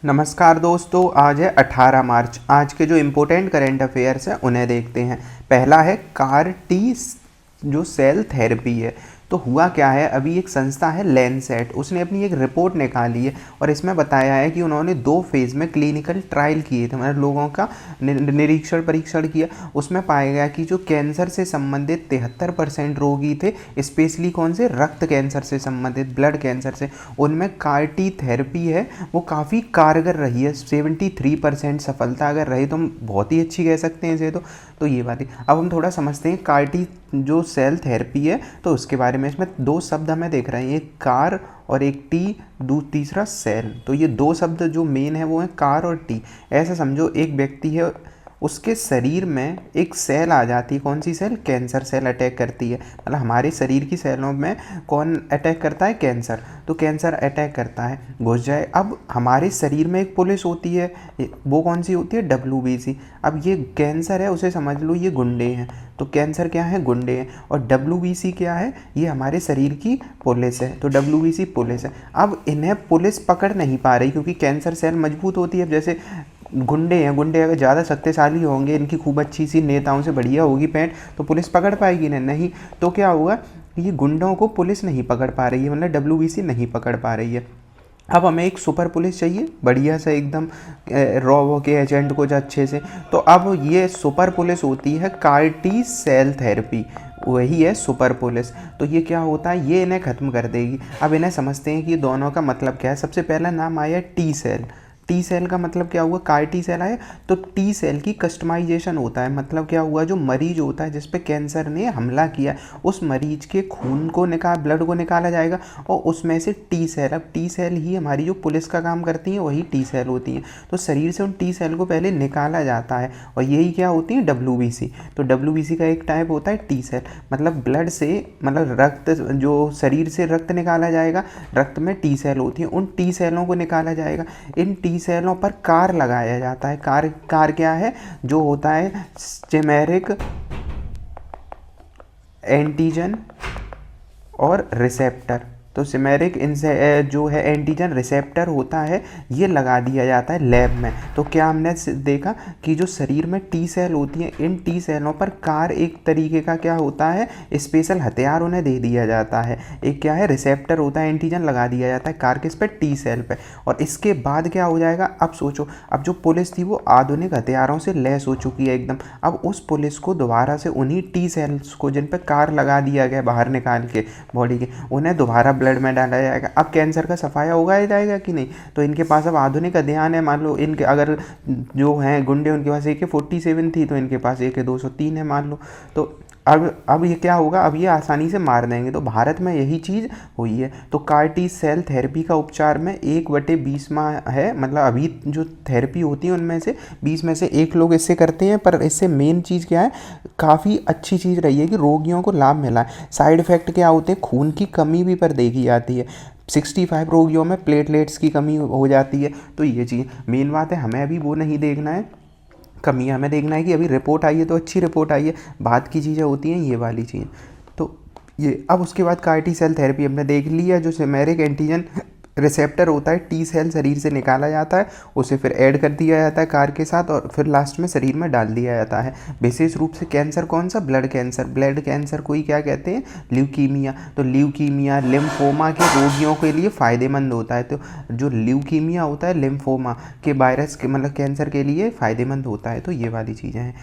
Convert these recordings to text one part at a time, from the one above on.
नमस्कार दोस्तों, आज है 18 मार्च। आज के जो इम्पोर्टेंट करेंट अफेयर्स हैं उन्हें देखते हैं। पहला है कार टी जो सेल थेरेपी है। तो हुआ क्या है, अभी एक संस्था है लैंसेट, उसने अपनी एक रिपोर्ट निकाली है और इसमें बताया है कि उन्होंने 2 फेज़ में क्लिनिकल ट्रायल किए थे, मतलब लोगों का निरीक्षण परीक्षण किया। उसमें पाया गया कि जो कैंसर से संबंधित 73% रोगी थे, स्पेशली कौन से, रक्त कैंसर से संबंधित, ब्लड कैंसर से, उनमें कार टी थेरेपी है वो काफ़ी कारगर रही है। 73% सफलता अगर रही तो हम बहुत ही अच्छी कह सकते हैं इसे। तो ये बात है। अब हम थोड़ा समझते हैं कार टी जो सेल थेरेपी है तो उसके बारे में। इसमें 2 शब्द हमें देख रहे हैं, एक कार और एक टी, तीसरा सेल। तो ये 2 शब्द जो मेन है वो है कार और टी। ऐसा समझो एक व्यक्ति है, उसके शरीर में एक सेल आ जाती है। कौन सी सेल? कैंसर सेल अटैक करती है। मतलब हमारे शरीर की सेलों में कौन अटैक करता है? कैंसर। तो कैंसर अटैक करता है, घुस जाए। अब हमारे शरीर में एक पुलिस होती है, वो कौन सी होती है? WBC। अब ये कैंसर है, उसे समझ लो ये गुंडे हैं। तो कैंसर क्या है? गुंडे हैं। और WBC क्या है? ये हमारे शरीर की पुलिस है। तो WBC पुलिस है। अब इन्हें पुलिस पकड़ नहीं पा रही क्योंकि कैंसर सेल मजबूत होती है। जैसे गुंडे हैं, गुंडे अगर ज़्यादा शक्तिशाली होंगे, इनकी खूब अच्छी सी नेताओं से बढ़िया होगी पैंट, तो पुलिस पकड़ पाएगी ना? नहीं। तो क्या हुआ, ये गुंडों को पुलिस नहीं पकड़ पा रही है, मतलब WBC नहीं पकड़ पा रही है। अब हमें एक सुपर पुलिस चाहिए, बढ़िया से एकदम रॉ के एजेंट को जो अच्छे से। तो अब ये सुपर पुलिस होती है कार टी सेल थेरेपी, वही है सुपर पुलिस। तो ये क्या होता है, ये इन्हें ख़त्म कर देगी। अब इन्हें समझते हैं कि दोनों का मतलब क्या है। सबसे पहला नाम आया टी सेल। टी सेल का मतलब क्या हुआ, कार टी सेल आया। तो टी सेल की कस्टमाइजेशन होता है, मतलब क्या हुआ, जो मरीज होता है जिस पे कैंसर ने हमला किया, उस मरीज के खून को ब्लड को निकाला जाएगा और उसमें से टी सेल, अब टी सेल ही हमारी जो पुलिस का काम करती हैं वही टी सेल होती हैं। तो शरीर से उन टी सेल को पहले निकाला जाता है और यही क्या होती है? WBC। तो WBC का एक टाइप होता है टी सेल, मतलब ब्लड से, मतलब रक्त, जो शरीर से रक्त निकाला जाएगा, रक्त में टी सेल होती है, उन टी सेलों को निकाला जाएगा। इन टी सेलों पर कार लगाया जाता है। कार क्या है? जो होता है चिमेरिक एंटीजन और रिसेप्टर। तो सिमेरिक इनसे जो है एंटीजन रिसेप्टर होता है, ये लगा दिया जाता है लैब में। तो क्या हमने देखा कि जो शरीर में टी सेल होती हैं, इन टी सेलों पर कार एक तरीके का क्या होता है, स्पेशल हथियार उन्हें दे दिया जाता है। एक क्या है, रिसेप्टर होता है, एंटीजन लगा दिया जाता है कार किस पे? टी सेल पे। और इसके बाद क्या हो जाएगा, अब सोचो, अब जो पुलिस थी वो आधुनिक हथियारों से लैस हो चुकी है एकदम। अब उस पुलिस को दोबारा से उन्हीं टी सेल्स को, जिन पे कार लगा दिया गया बाहर निकाल के बॉडी के, उन्हें दोबारा ब्लड में डाला जाएगा। अब कैंसर का सफाया उगाया जाएगा कि नहीं? तो इनके पास अब आधुनिक ध्यान है। मान लो इनके अगर जो हैं गुंडे, उनके पास AK-47 थी, तो इनके पास AK-203 है मान लो। तो अब ये क्या होगा, अब ये आसानी से मार देंगे। तो भारत में यही चीज़ हुई है। तो कार टी सेल थेरेपी का उपचार में 1/20 है, मतलब अभी जो थेरेपी होती है उनमें से 20 में से 1 लोग इससे करते हैं। पर इससे मेन चीज़ क्या है, काफ़ी अच्छी चीज़ रही है कि रोगियों को लाभ मिला है। साइड इफ़ेक्ट क्या होते हैं, खून की कमी भी पर देखी जाती है। 65 रोगियों में प्लेटलेट्स की कमी हो जाती है। तो ये चीज़ मेन बात है, हमें अभी वो नहीं देखना है कमियाँ, हमें देखना है कि अभी रिपोर्ट आई है तो अच्छी रिपोर्ट आई है। बाद की चीज़ें होती हैं ये वाली चीज़। तो ये अब उसके बाद कार टी सेल थेरेपी हमने देख लिया। जो सिमेरिक एंटीजन रिसेप्टर होता है, टी सेल शरीर से निकाला जाता है, उसे फिर ऐड कर दिया जाता है कार के साथ और फिर लास्ट में शरीर में डाल दिया जाता है। विशेष रूप से कैंसर कौन सा? Blood cancer. ब्लड कैंसर को ही क्या कहते हैं? ल्यूकीमिया। तो ल्यूकीमिया, लिम्फोमा के रोगियों के लिए फ़ायदेमंद होता है। तो जो ल्यूकीमिया होता है, लिम्फोमा के वायरस के, मतलब कैंसर के लिए फ़ायदेमंद होता है। तो ये वाली चीज़ें हैं।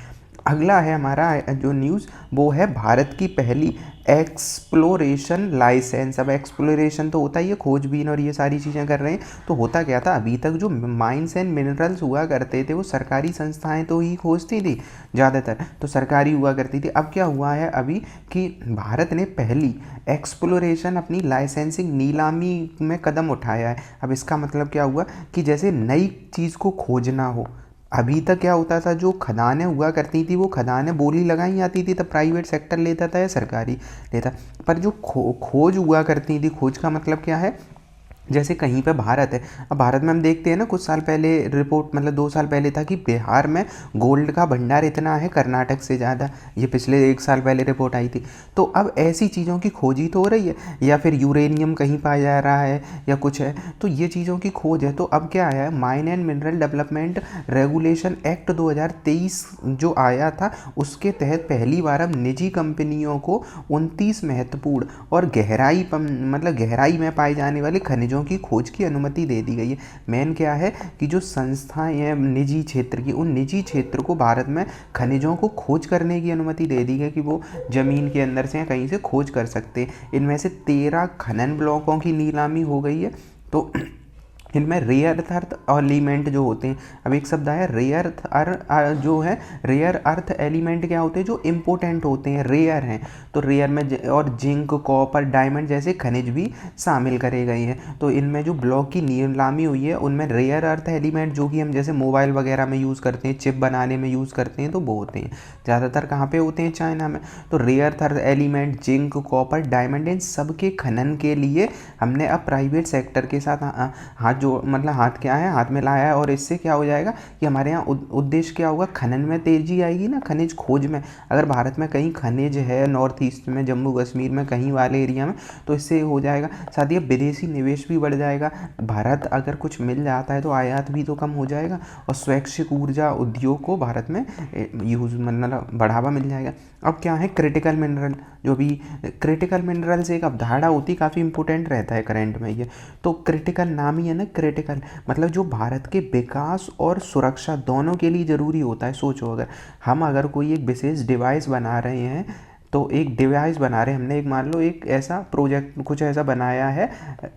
अगला है हमारा जो न्यूज़, वो है भारत की पहली एक्सप्लोरेशन लाइसेंस। अब एक्सप्लोरेशन तो होता ही है, खोजबीन और ये सारी चीज़ें कर रहे हैं। तो होता क्या था, अभी तक जो माइंस एंड मिनरल्स हुआ करते थे वो सरकारी संस्थाएं तो ही खोजती थी ज़्यादातर, तो सरकारी हुआ करती थी। अब क्या हुआ है अभी कि भारत ने पहली एक्सप्लोरेशन अपनी लाइसेंसिंग नीलामी में कदम उठाया है। अब इसका मतलब क्या हुआ कि जैसे नई चीज़ को खोजना हो, अभी तक क्या होता था, जो खदानें हुआ करती थी वो खदानें बोली लगाई जाती थी, तब प्राइवेट सेक्टर लेता था या सरकारी लेता। पर जो खोज हुआ करती थी, खोज का मतलब क्या है, जैसे कहीं पे भारत है, अब भारत में हम देखते हैं ना, कुछ साल पहले रिपोर्ट, मतलब 2 साल पहले था कि बिहार में गोल्ड का भंडार इतना है कर्नाटक से ज़्यादा, ये पिछले 1 साल पहले रिपोर्ट आई थी। तो अब ऐसी चीज़ों की खोज ही तो हो रही है, या फिर यूरेनियम कहीं पाया जा रहा है या कुछ है, तो ये चीज़ों की खोज है। तो अब क्या आया है, mine and mineral development regulation act 2023 जो आया था, उसके तहत पहली बार अब निजी कंपनियों को 29 महत्वपूर्ण और मतलब गहराई में पाए जाने वाले खनिजों की खोज की अनुमति दे दी गई है। मेन क्या है कि जो संस्थाएं हैं निजी क्षेत्र की, उन निजी क्षेत्र को भारत में खनिजों को खोज करने की अनुमति दे दी गई कि वो जमीन के अंदर से या कहीं से खोज कर सकते हैं। इनमें से 13 खनन ब्लॉकों की नीलामी हो गई है। तो इनमें रेयर अर्थ एलिमेंट जो होते हैं, अब एक शब्द आया रेयर जो है रेयर अर्थ एलिमेंट क्या होते हैं, जो इम्पोर्टेंट होते हैं, रेयर हैं। तो रेयर में और जिंक, कॉपर, डायमंड जैसे खनिज भी शामिल करे गए हैं। तो इनमें जो ब्लॉक की नीलामी हुई है, उनमें रेयर अर्थ एलिमेंट जो कि हम जैसे मोबाइल वगैरह में यूज़ करते हैं, चिप बनाने में यूज़ करते हैं, तो वो होते हैं ज़्यादातर कहाँ पे होते हैं, चाइना में। तो rare earth element, zinc, copper, diamond, इन सब के खनन के लिए हमने अब प्राइवेट सेक्टर के साथ हाथ जो मतलब हाथ क्या है, हाथ में लाया है। और इससे क्या हो जाएगा कि हमारे यहाँ उद्देश्य क्या होगा, खनन में तेजी आएगी ना, खनिज खोज में। अगर भारत में कहीं खनिज है, नॉर्थ ईस्ट में, जम्मू कश्मीर में, कहीं वाले एरिया में, तो इससे हो जाएगा। साथ ही विदेशी निवेश भी बढ़ जाएगा। भारत अगर कुछ मिल जाता है तो आयात भी तो कम हो जाएगा, और स्वैच्छिक ऊर्जा उद्योग को भारत में यूज मतलब बढ़ावा मिल जाएगा। अब क्या है, क्रिटिकल मिनरल, जो भी क्रिटिकल मिनरल से एक अवधारणा होती, काफ़ी इंपॉर्टेंट रहता है करंट में ये। तो क्रिटिकल नाम ही है ना, क्रिटिकल मतलब जो भारत के विकास और सुरक्षा दोनों के लिए ज़रूरी होता है। सोचो, अगर कोई एक विशेष डिवाइस बना रहे हैं, तो एक डिवाइस बना रहे हैं हमने, एक मान लो एक ऐसा प्रोजेक्ट कुछ ऐसा बनाया है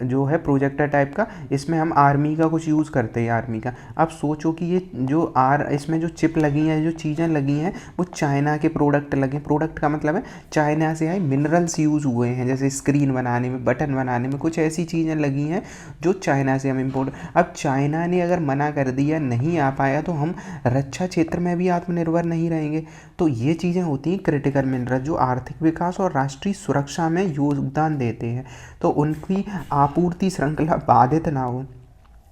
जो है प्रोजेक्टर टाइप का, इसमें हम आर्मी का कुछ यूज़ करते हैं, आर्मी का। अब सोचो कि ये जो इसमें जो चिप लगी हैं, जो चीज़ें लगी हैं, वो चाइना के प्रोडक्ट लगे। प्रोडक्ट का मतलब है चाइना से आए मिनरल्स यूज़ हुए हैं, जैसे स्क्रीन बनाने में, बटन बनाने में, कुछ ऐसी चीज़ें लगी हैं जो चाइना से हम इम्पोर्ट। अब चाइना ने अगर मना कर दिया, नहीं आ पाया, तो हम रक्षा क्षेत्र में भी आत्मनिर्भर नहीं रहेंगे। तो ये चीज़ें होती हैं क्रिटिकल मिनरल, जो आर्थिक विकास और राष्ट्रीय सुरक्षा में योगदान देते हैं। तो उनकी आपूर्ति श्रृंखला बाधित ना हो,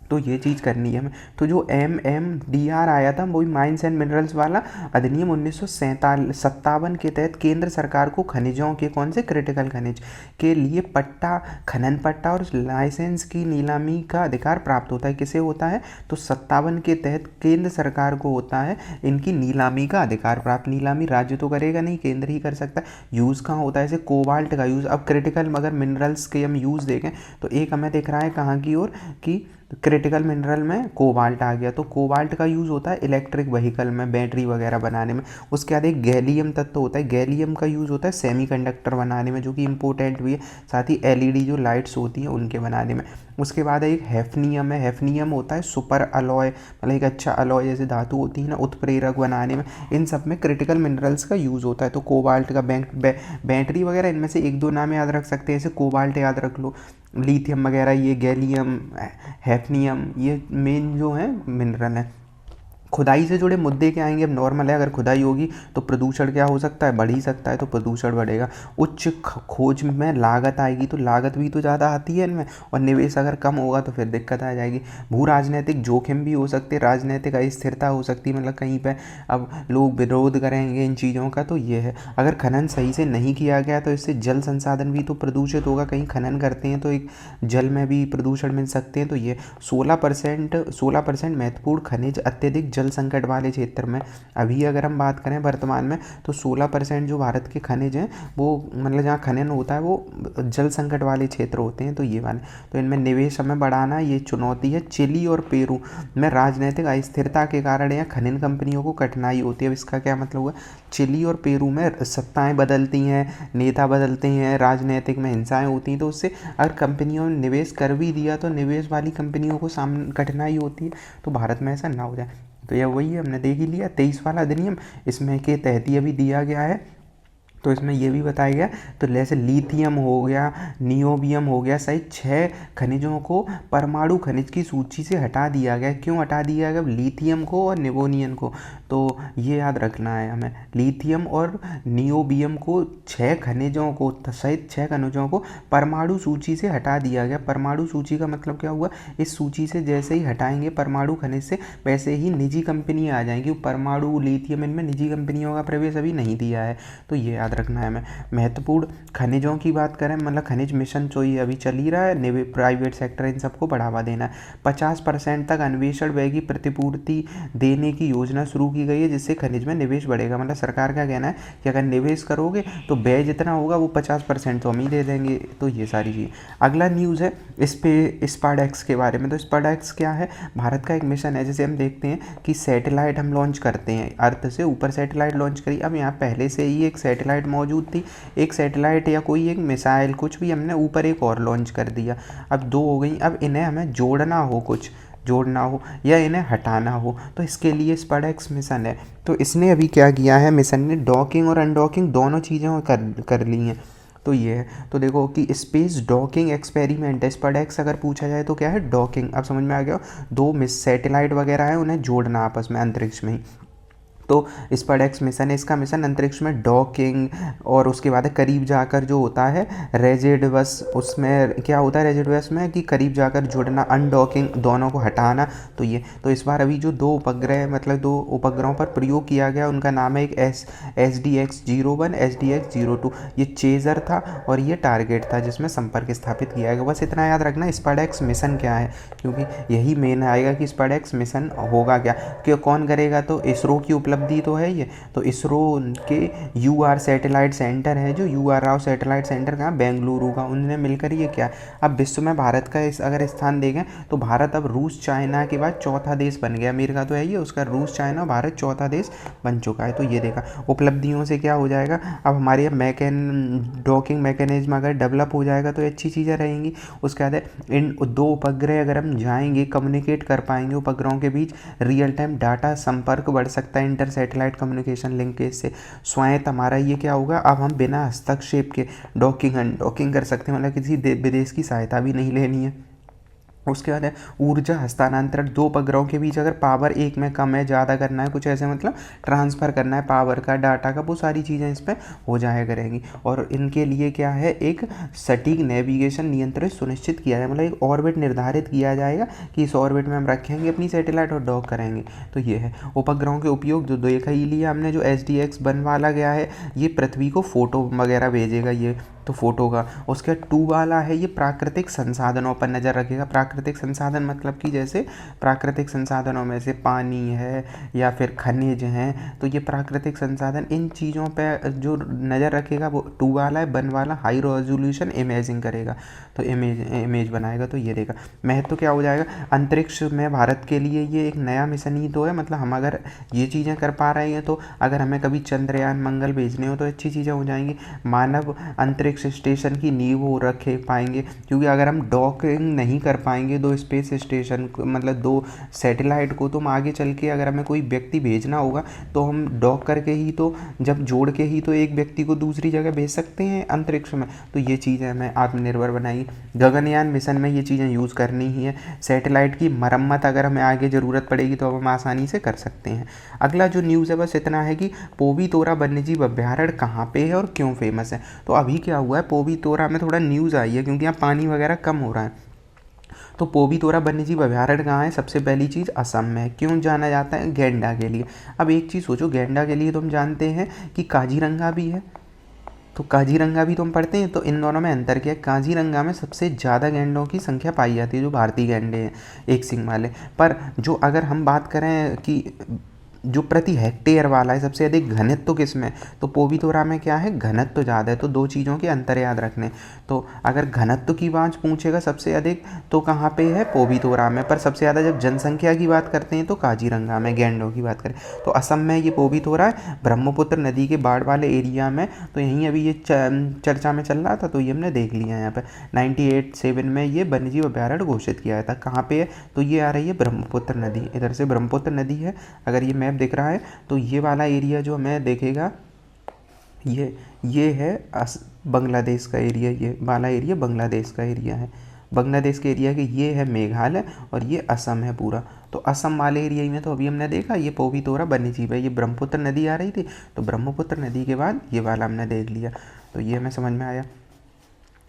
तो ये चीज़ करनी है हमें। तो जो MMDR आया था, वही माइंस एंड मिनरल्स वाला अधिनियम 1957 के तहत केंद्र सरकार को खनिजों के, कौन से क्रिटिकल खनिज के लिए पट्टा, खनन पट्टा और लाइसेंस की नीलामी का अधिकार प्राप्त होता है। किसे होता है, तो 57 के तहत केंद्र सरकार को होता है इनकी नीलामी का अधिकार प्राप्त। नीलामी राज्य तो करेगा नहीं, केंद्र ही कर सकता है। यूज़ कहाँ होता है, जैसे कोबाल्ट का यूज़। अब क्रिटिकल अगर मिनरल्स के हम यूज़ देखें, तो एक हमें दिख रहा है कहाँ की ओर, कि क्रिटिकल मिनरल में कोबाल्ट आ गया। तो कोबाल्ट का यूज़ होता है इलेक्ट्रिक व्हीकल में, बैटरी वगैरह बनाने में। उसके बाद एक गैलियम तत्व होता है, गैलियम का यूज़ होता है सेमीकंडक्टर बनाने में, जो कि इंपॉर्टेंट भी है। साथ ही LED जो लाइट्स होती हैं उनके बनाने में। उसके बाद एक हैफनियम है, हैफनियम होता है सुपर अलॉय, मतलब एक अच्छा अलॉय जैसे धातु होती है ना, उत्प्रेरक बनाने में। इन सब में क्रिटिकल मिनरल्स का यूज़ होता है। तो कोबाल्ट का बैटरी वगैरह, इनमें से 1-2 नाम याद रख सकते हैं, जैसे कोबाल्ट याद रख लो, लिथियम वगैरह, ये गैलियम, हैफनियम, ये मेन जो है मिनरल है। खुदाई से जुड़े मुद्दे क्या आएंगे, अब नॉर्मल है, अगर खुदाई होगी तो प्रदूषण क्या हो सकता है, बढ़ ही सकता है, तो प्रदूषण बढ़ेगा। उच्च खोज में लागत आएगी, तो लागत भी तो ज़्यादा आती है इनमें, और निवेश अगर कम होगा तो फिर दिक्कत आ जाएगी। भू राजनीतिक जोखिम भी हो सकते, राजनीतिक अस्थिरता हो सकती है, मतलब कहीं पर अब लोग विरोध करेंगे इन चीज़ों का। तो ये है, अगर खनन सही से नहीं किया गया तो इससे जल संसाधन भी तो प्रदूषित होगा। कहीं खनन करते हैं तो एक जल में भी प्रदूषण मिल सकते हैं। तो ये 16% महत्वपूर्ण खनिज अत्यधिक जल संकट वाले क्षेत्र में, अभी अगर हम बात करें वर्तमान में, तो 16% जो भारत के खनिज हैं, वो मतलब जहाँ खनन होता है वो जल संकट वाले क्षेत्र होते हैं। तो ये वाले, तो इनमें निवेश हमें बढ़ाना ये चुनौती है। चिली और पेरू में राजनीतिक अस्थिरता के कारण या खनन कंपनियों को कठिनाई होती है। अब इसका क्या मतलब हुआ, चिली और पेरू में सत्ताएं बदलती हैं, नेता बदलते हैं, राजनीतिक में हिंसाएं होती हैं। तो उससे अगर कंपनियों ने निवेश कर भी दिया तो निवेश वाली कंपनियों को सामने कठिनाई होती है। तो भारत में ऐसा ना हो जाए। तो यह वही है, हमने देख ही लिया 23 वाला अधिनियम, इसमें के तहत ही अभी दिया गया है तो इसमें ये भी बताया गया, तो जैसे लिथियम हो गया, नियोबियम हो गया, सहित 6 खनिजों को परमाणु खनिज की सूची से हटा दिया गया। क्यों हटा दिया गया? लिथियम को और नियोबियम को। तो ये याद रखना है हमें, लिथियम और नियोबियम को 6 खनिजों को सहित 6 खनिजों को परमाणु सूची से हटा दिया गया। परमाणु सूची का मतलब क्या हुआ? इस सूची से जैसे ही हटाएंगे परमाणु खनिज से, वैसे ही निजी कंपनियां आ जाएंगी। परमाणु, लिथियम, इनमें निजी कंपनियों का प्रवेश अभी नहीं दिया है, तो ये याद रखना है हमें। महत्वपूर्ण खनिजों की बात करें, मतलब खनिज मिशन जो ये अभी चल ही रहा है, प्राइवेट सेक्टर इन सबको बढ़ावा देना है। 50% तक अन्वेषण व्यय की प्रतिपूर्ति देने की योजना शुरू की गई है, जिससे खनिज में निवेश बढ़ेगा। मतलब सरकार का कहना है कि अगर निवेश करोगे तो व्यय जितना होगा वो 50% तो हम ही दे देंगे। तो ये सारी चीज़। अगला न्यूज़ है इस पे स्पाडेक्स के बारे में। तो स्पाडेक्स क्या है? भारत का एक मिशन है। जैसे हम देखते हैं कि सैटेलाइट हम लॉन्च करते हैं, अर्थ से ऊपर सैटेलाइट लॉन्च करी। अब यहाँ पहले से ही एक सैटेलाइट मौजूद थी, एक सैटेलाइट या कोई एक मिसाइल कुछ भी, हमने ऊपर एक और लॉन्च कर दिया। अब 2 हो गई। अब इन्हें हमें जोड़ना हो, कुछ जोड़ना हो या इन्हें हटाना हो, तो इसके लिए स्पाडेक्स मिशन है। तो इसने अभी क्या किया है, मिशन ने डॉकिंग और अनडॉकिंग दोनों चीज़ें कर ली हैं। तो ये है, तो देखो कि स्पेस डॉकिंग एक्सपेरिमेंट है। स्पाडेक्स अगर पूछा जाए तो क्या है? डॉकिंग। अब समझ में आ गया, 2 मिस सैटेलाइट वगैरह है, उन्हें जोड़ना आपस में अंतरिक्ष में ही। तो स्पाडेक्स मिशन है, इसका मिशन अंतरिक्ष में डॉकिंग और उसके बाद करीब जाकर जो होता है रेजिडुअस, उसमें क्या होता है रेजिडुअस में कि करीब जाकर जुड़ना, अनडॉकिंग, दोनों को हटाना। तो ये, तो इस बार अभी जो 2 उपग्रह, मतलब 2 उपग्रहों पर प्रयोग किया गया, उनका नाम है एक SDX-01, SDX-02। ये चेजर था और ये टारगेट था जिसमें संपर्क स्थापित किया गया। बस इतना याद रखना स्पाडेक्स मिशन क्या है, क्योंकि यही मेन आएगा कि स्पाडेक्स मिशन होगा क्या, कि कौन करेगा। तो इसरो की उपलब्धि तो है ये। तो इसरो के UR सैटेलाइट सेंटर है, जो UR राव सैटेलाइट सेंटर कहाँ, बेंगलुरु का, उनने मिलकर ये क्या। अब विश्व में भारत का अगर स्थान देखें तो भारत अब रूस चाइना के बाद चौथा देश बन गया। अमेरिका तो है ही, उसका रूस चाइना भारत चौथा देश बन चुका है। तो ये देखा उपलब्धियों से क्या हो जाएगा, अब हमारी डॉकिंग मैकेनिज्म अगर डेवलप हो जाएगा तो अच्छी चीज़ें रहेंगी। उसके बाद इन 2 उपग्रह अगर हम जाएंगे, कम्युनिकेट कर पाएंगे उपग्रहों के बीच, रियल टाइम डाटा संपर्क बढ़ सकता है, इंटर सैटेलाइट कम्युनिकेशन लिंकेज से। स्वायत्त हमारा ये क्या होगा, अब हम बिना हस्तक्षेप के डॉकिंग अनडॉकिंग कर सकते हैं, मतलब किसी विदेश की सहायता भी नहीं लेनी है। उसके बाद है ऊर्जा हस्तांतरण। 2 उपग्रहों के बीच अगर पावर एक में कम है, ज़्यादा करना है, कुछ ऐसे मतलब ट्रांसफ़र करना है पावर का, डाटा का, वो सारी चीज़ें इस पर हो जाया करेंगी। और इनके लिए क्या है, एक सटीक नेविगेशन नियंत्रण सुनिश्चित किया जाए, मतलब एक ऑर्बिट निर्धारित किया जाएगा कि इस ऑर्बिट में हम रखेंगे अपनी सैटेलाइट और डॉक करेंगे। तो ये है उपग्रहों के उपयोग। जो देखा ही लिया हमने, जो SDX बनवाला गया है, ये पृथ्वी को फोटो वगैरह भेजेगा, ये तो फोटो का। उसके 2 वाला है, ये प्राकृतिक संसाधनों पर नज़र रखेगा। प्राकृतिक संसाधन मतलब कि जैसे प्राकृतिक संसाधनों में से पानी है या फिर खनिज हैं, तो ये प्राकृतिक संसाधन, इन चीज़ों पे जो नज़र रखेगा वो 2 वाला है। 1 वाला हाई रेजोल्यूशन इमेजिंग करेगा, तो इमेज बनाएगा। तो ये देगा महत्व क्या हो जाएगा अंतरिक्ष में भारत के लिए, ये एक नया मिशन ही तो है। मतलब हम अगर ये चीज़ें कर पा रहे हैं, तो अगर हमें कभी चंद्रयान, मंगल भेजने हो तो अच्छी चीज़ें हो जाएंगी। मानव अंतरिक्ष स्टेशन की नींव वो रखे पाएंगे, क्योंकि अगर हम डॉकिंग नहीं कर पाएंगे 2 स्पेस स्टेशन, मतलब 2 सैटेलाइट को, तो हम आगे चल के अगर हमें कोई व्यक्ति भेजना होगा तो हम डॉक करके ही, तो जब जोड़ के ही तो एक व्यक्ति को दूसरी जगह भेज सकते हैं अंतरिक्ष में। तो ये चीज़ें हमें आत्मनिर्भर बनाएगी। गगनयान मिशन में ये चीज़ें यूज़ करनी ही है। सैटेलाइट की मरम्मत अगर हमें आगे ज़रूरत पड़ेगी तो अब हम आसानी से कर सकते हैं। अगला जो न्यूज़ है बस इतना है कि पोबीतोरा वन्यजीव अभ्यारण्य कहाँ पे है और क्यों फेमस है। तो अभी क्या हुआ है, पोबीतोरा में थोड़ा न्यूज़ आई है, क्योंकि यहाँ पानी वगैरह कम हो रहा है। तो पोबीतोरा वन्यजीव अभ्यारण्य कहाँ है, सबसे पहली चीज़ असम में है। क्यों जाना जाता है, गैंडा के लिए। अब एक चीज़ सोचो, गैंडा के लिए तो हम जानते हैं कि काजीरंगा भी है, तो काजीरंगा भी तो हम पढ़ते हैं। तो इन दोनों में अंतर क्या है, काजीरंगा में सबसे ज़्यादा गैंडों की संख्या पाई जाती है, जो भारतीय गैंडे हैं एक सिंग वाले। पर जो अगर हम बात करें कि जो प्रति हेक्टेयर वाला है, सबसे अधिक घनत्व किस में, तो पोबीतोरा में क्या है, घनत्व ज़्यादा है। तो 2 चीज़ों के अंतर याद रखने। तो अगर घनत्व की बात पूछेगा सबसे अधिक तो कहाँ पे है, पोबीतोरा में। पर सबसे ज़्यादा जब जनसंख्या की बात करते हैं तो काजीरंगा में, गैंडों की बात करें तो असम में ये पोबीतोरा है। ब्रह्मपुत्र नदी के बाढ़ वाले एरिया में, तो यहीं अभी ये चर्चा में चल रहा था, तो ये हमने देख लिया यहाँ पर 98-7 में ये वन्यजीव अभ्यारण्य घोषित किया था। कहाँ पे है, तो ये आ रही है ब्रह्मपुत्र नदी, इधर से ब्रह्मपुत्र नदी है। अगर ये मैप दिख रहा है तो ये वाला एरिया जो हमें देखेगा, ये है बांग्लादेश का एरिया, ये वाला एरिया बांग्लादेश का एरिया है। बांग्लादेश के एरिया के ये है मेघालय और ये असम है पूरा। तो असम वाले एरिया में तो अभी हमने देखा ये पोवितोरा वन्यजीव है, ये ब्रह्मपुत्र नदी आ रही थी, तो ब्रह्मपुत्र नदी के बाद ये वाला हमने देख लिया, तो ये हमें समझ में आया।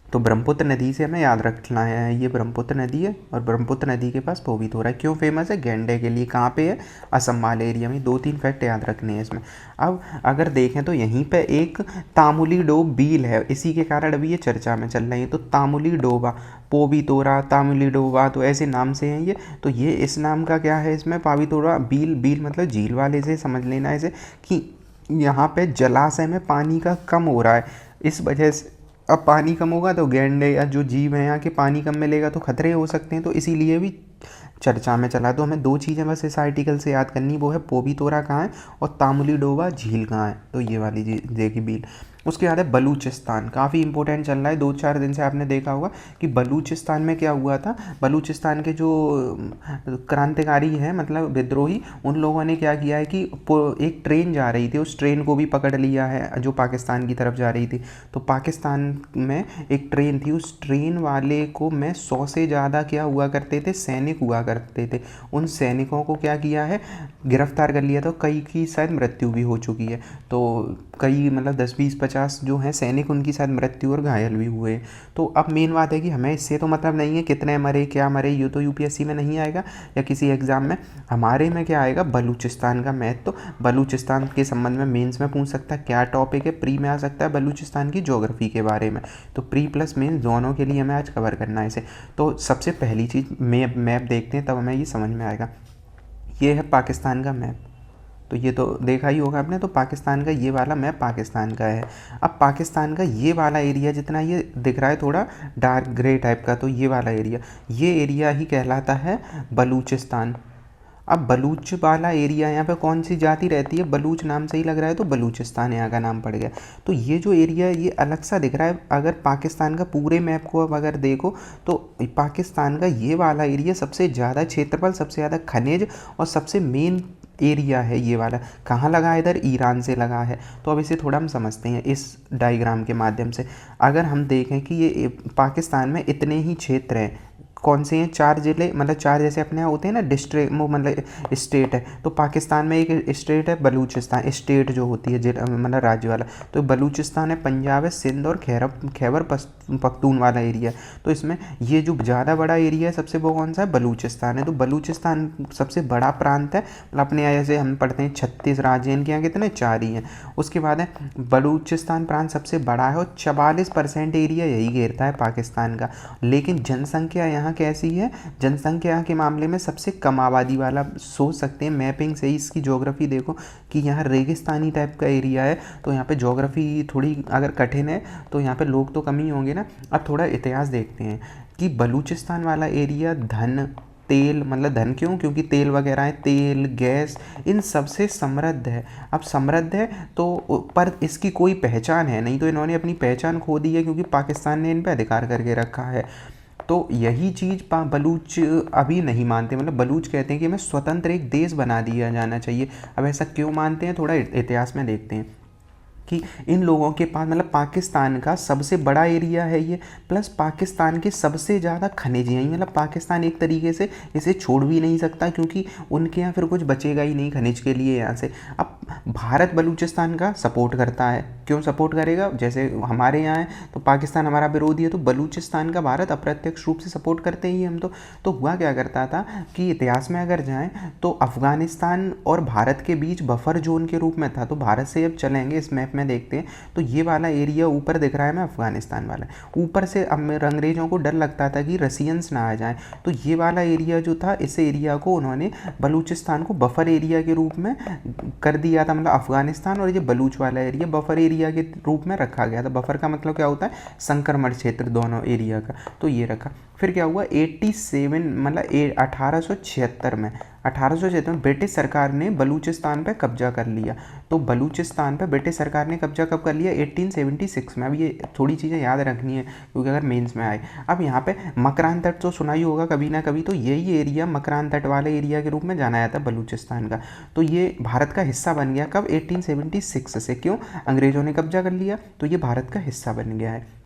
तो ब्रह्मपुत्र नदी से हमें याद रखना है, ये ब्रह्मपुत्र नदी है और ब्रह्मपुत्र नदी के पास पोवितोरा है। क्यों फेमस है? गेंडे के लिए। कहाँ पे है? असम वाले एरिया में। 2-3 फैक्ट याद रखने हैं इसमें। अब अगर देखें तो यहीं पे एक तामुली डोब बील है, इसी के कारण अभी ये चर्चा में चल रही है। तो तामुली डोबा, पोवितोरा, तामुली डोबा, तो ऐसे नाम से हैं ये। तो ये इस नाम का क्या है इसमें? पावितोरा बील, बील मतलब झील वाले से समझ लेना इसे, कि यहाँ पे जलाशय में पानी का कम हो रहा है, इस वजह से अब पानी कम होगा तो गैंडे या जो जीव हैं यहाँ के पानी कम मिलेगा तो खतरे हो सकते हैं, तो इसीलिए भी चर्चा में चला। तो हमें 2 चीज़ें बस इस आर्टिकल से याद करनी, वो है पोवितोरा कहाँ है और तामुली डोबा झील कहाँ है, तो ये वाली देखी बील। उसके बाद है बलूचिस्तान, काफ़ी इंपॉर्टेंट चल रहा है 2-4 दिन से। आपने देखा होगा कि बलूचिस्तान में क्या हुआ था। बलूचिस्तान के जो क्रांतिकारी हैं, मतलब विद्रोही, उन लोगों ने क्या किया है कि एक ट्रेन जा रही थी, उस ट्रेन को भी पकड़ लिया है जो पाकिस्तान की तरफ जा रही थी। तो पाकिस्तान में एक ट्रेन थी, उस ट्रेन वाले को में 100 से ज़्यादा क्या हुआ करते थे? सैनिक हुआ करते थे। उन सैनिकों को क्या किया है? गिरफ्तार कर लिया। तो कई की शायद मृत्यु भी हो चुकी है, तो कई मतलब 10-20-50 जो हैं सैनिक, उनकी शायद मृत्यु और घायल भी हुए। तो अब मेन बात है कि हमें इससे तो मतलब नहीं है कितने मरे क्या मरे, ये तो यूपीएससी में नहीं आएगा या किसी एग्ज़ाम में। हमारे में क्या आएगा? बलूचिस्तान का मैथ। तो बलूचिस्तान के संबंध में मेंस में पूछ सकता है क्या टॉपिक है, प्री में आ सकता है बलूचिस्तान की ज्योग्राफी के बारे में। तो प्री प्लस मेंस दोनों के लिए हमें आज कवर करना है इसे। तो सबसे पहली चीज़ मैप देखते हैं, तब हमें ये समझ में आएगा। ये है पाकिस्तान का मैप, तो ये तो देखा ही होगा आपने। तो पाकिस्तान का ये वाला मैप पाकिस्तान का है। अब पाकिस्तान का ये वाला एरिया जितना ये दिख रहा है थोड़ा डार्क ग्रे टाइप का, तो ये वाला एरिया, ये एरिया ही कहलाता है बलूचिस्तान। अब बलूच वाला एरिया, यहाँ पे कौन सी जाति रहती है? बलूच नाम से ही लग रहा है तो बलूचिस्तान यहाँ का नाम पड़ गया। तो ये जो एरिया है ये अलग सा दिख रहा है। अगर पाकिस्तान का पूरे मैप को अब अगर देखो तो पाकिस्तान का ये वाला एरिया सबसे ज़्यादा क्षेत्रफल, सबसे ज़्यादा खनिज और सबसे मेन एरिया है ये वाला। कहाँ लगा है? इधर ईरान से लगा है। तो अब इसे थोड़ा हम समझते हैं इस डायग्राम के माध्यम से। अगर हम देखें कि ये पाकिस्तान में इतने ही क्षेत्र हैं, कौन से हैं? 4 ज़िले, मतलब 4 जैसे अपने यहाँ होते हैं ना डिस्ट्रिक्ट, मतलब स्टेट है। तो पाकिस्तान में एक स्टेट है बलूचिस्तान, स्टेट जो होती है मतलब राज्य वाला। तो बलूचिस्तान है, पंजाब है, सिंध और खैबर पख्तून वाला एरिया है। तो इसमें ये जो ज़्यादा बड़ा एरिया है सबसे, वो कौन सा है? बलूचिस्तान है। तो बलूचिस्तान सबसे बड़ा प्रांत है, मतलब अपने यहाँ जैसे हम पढ़ते हैं 36 राज्य हैं, इनके यहाँ कितने? 4 ही हैं। उसके बाद है बलूचिस्तान प्रांत सबसे बड़ा है और 44% एरिया यही घेरता है पाकिस्तान का। लेकिन जनसंख्या यहाँ कैसी है? जनसंख्या के मामले में सबसे कम आबादी वाला। सोच सकते हैं मैपिंग से ही इसकी ज्योग्राफी देखो कि यहाँ रेगिस्तानी टाइप का एरिया है, तो यहाँ पे ज्योग्राफी थोड़ी अगर कठिन है तो यहाँ पे लोग तो कम ही होंगे ना। अब थोड़ा इतिहास देखते हैं कि बलूचिस्तान वाला एरिया धन, तेल, मतलब धन क्यों? क्योंकि तेल वगैरह है, तेल, गैस, इन सबसे समृद्ध है। अब समृद्ध है तो पर इसकी कोई पहचान है नहीं, तो इन्होंने अपनी पहचान खो दी है क्योंकि पाकिस्तान ने इन पर अधिकार करके रखा है। तो यही चीज़ बलूच अभी नहीं मानते, मतलब बलूच कहते हैं कि हमें स्वतंत्र एक देश बना दिया जाना चाहिए। अब ऐसा क्यों मानते हैं? थोड़ा इतिहास में देखते हैं कि इन लोगों के पास, मतलब पाकिस्तान का सबसे बड़ा एरिया है ये, प्लस पाकिस्तान के सबसे ज़्यादा खनिज हैं, मतलब पाकिस्तान एक तरीके से इसे छोड़ भी नहीं सकता क्योंकि उनके यहाँ फिर कुछ बचेगा ही नहीं खनिज के लिए यहाँ से। अब भारत बलूचिस्तान का सपोर्ट करता है, क्यों सपोर्ट करेगा? जैसे हमारे यहाँ है तो पाकिस्तान हमारा विरोधी है, तो बलूचिस्तान का भारत अप्रत्यक्ष रूप से सपोर्ट करते ही हम। तो हुआ क्या करता था कि इतिहास में अगर जाएँ तो अफ़गानिस्तान और भारत के बीच बफर जोन के रूप में था। तो भारत से जब चलेंगे इस मैप में देखते हैं तो ये वाला एरिया ऊपर दिख रहा है में अफगानिस्तान वाला, ऊपर से अंग्रेज़ों को डर लगता था कि रसियंस ना आ जाएं, तो ये वाला एरिया जो था, इस एरिया को उन्होंने बलूचिस्तान को बफर एरिया के रूप में कर दिया था। मतलब अफगानिस्तान और ये बलूच वाला एरिया बफर एरिया के रूप में रखा गया था। बफर का मतलब क्या होता है? संक्रमण क्षेत्र दोनों एरिया का, तो ये रखा। फिर क्या हुआ 87 मतलब 1876 में 1876 में ब्रिटिश सरकार ने बलूचिस्तान पे कब्जा कर लिया। तो बलूचिस्तान पे ब्रिटिश सरकार ने कब्जा कब कर लिया? 1876 में। अब ये थोड़ी चीज़ें याद रखनी है क्योंकि अगर मेंस में आए। अब यहाँ पे मकरान तट तो सुना ही होगा कभी ना कभी, तो यही एरिया मकरान तट वाले एरिया के रूप में जाना जाता है बलूचिस्तान का। तो ये भारत का हिस्सा बन गया कब? 1876 से। क्यों? अंग्रेज़ों ने कब्जा कर लिया तो ये भारत का हिस्सा बन गया है।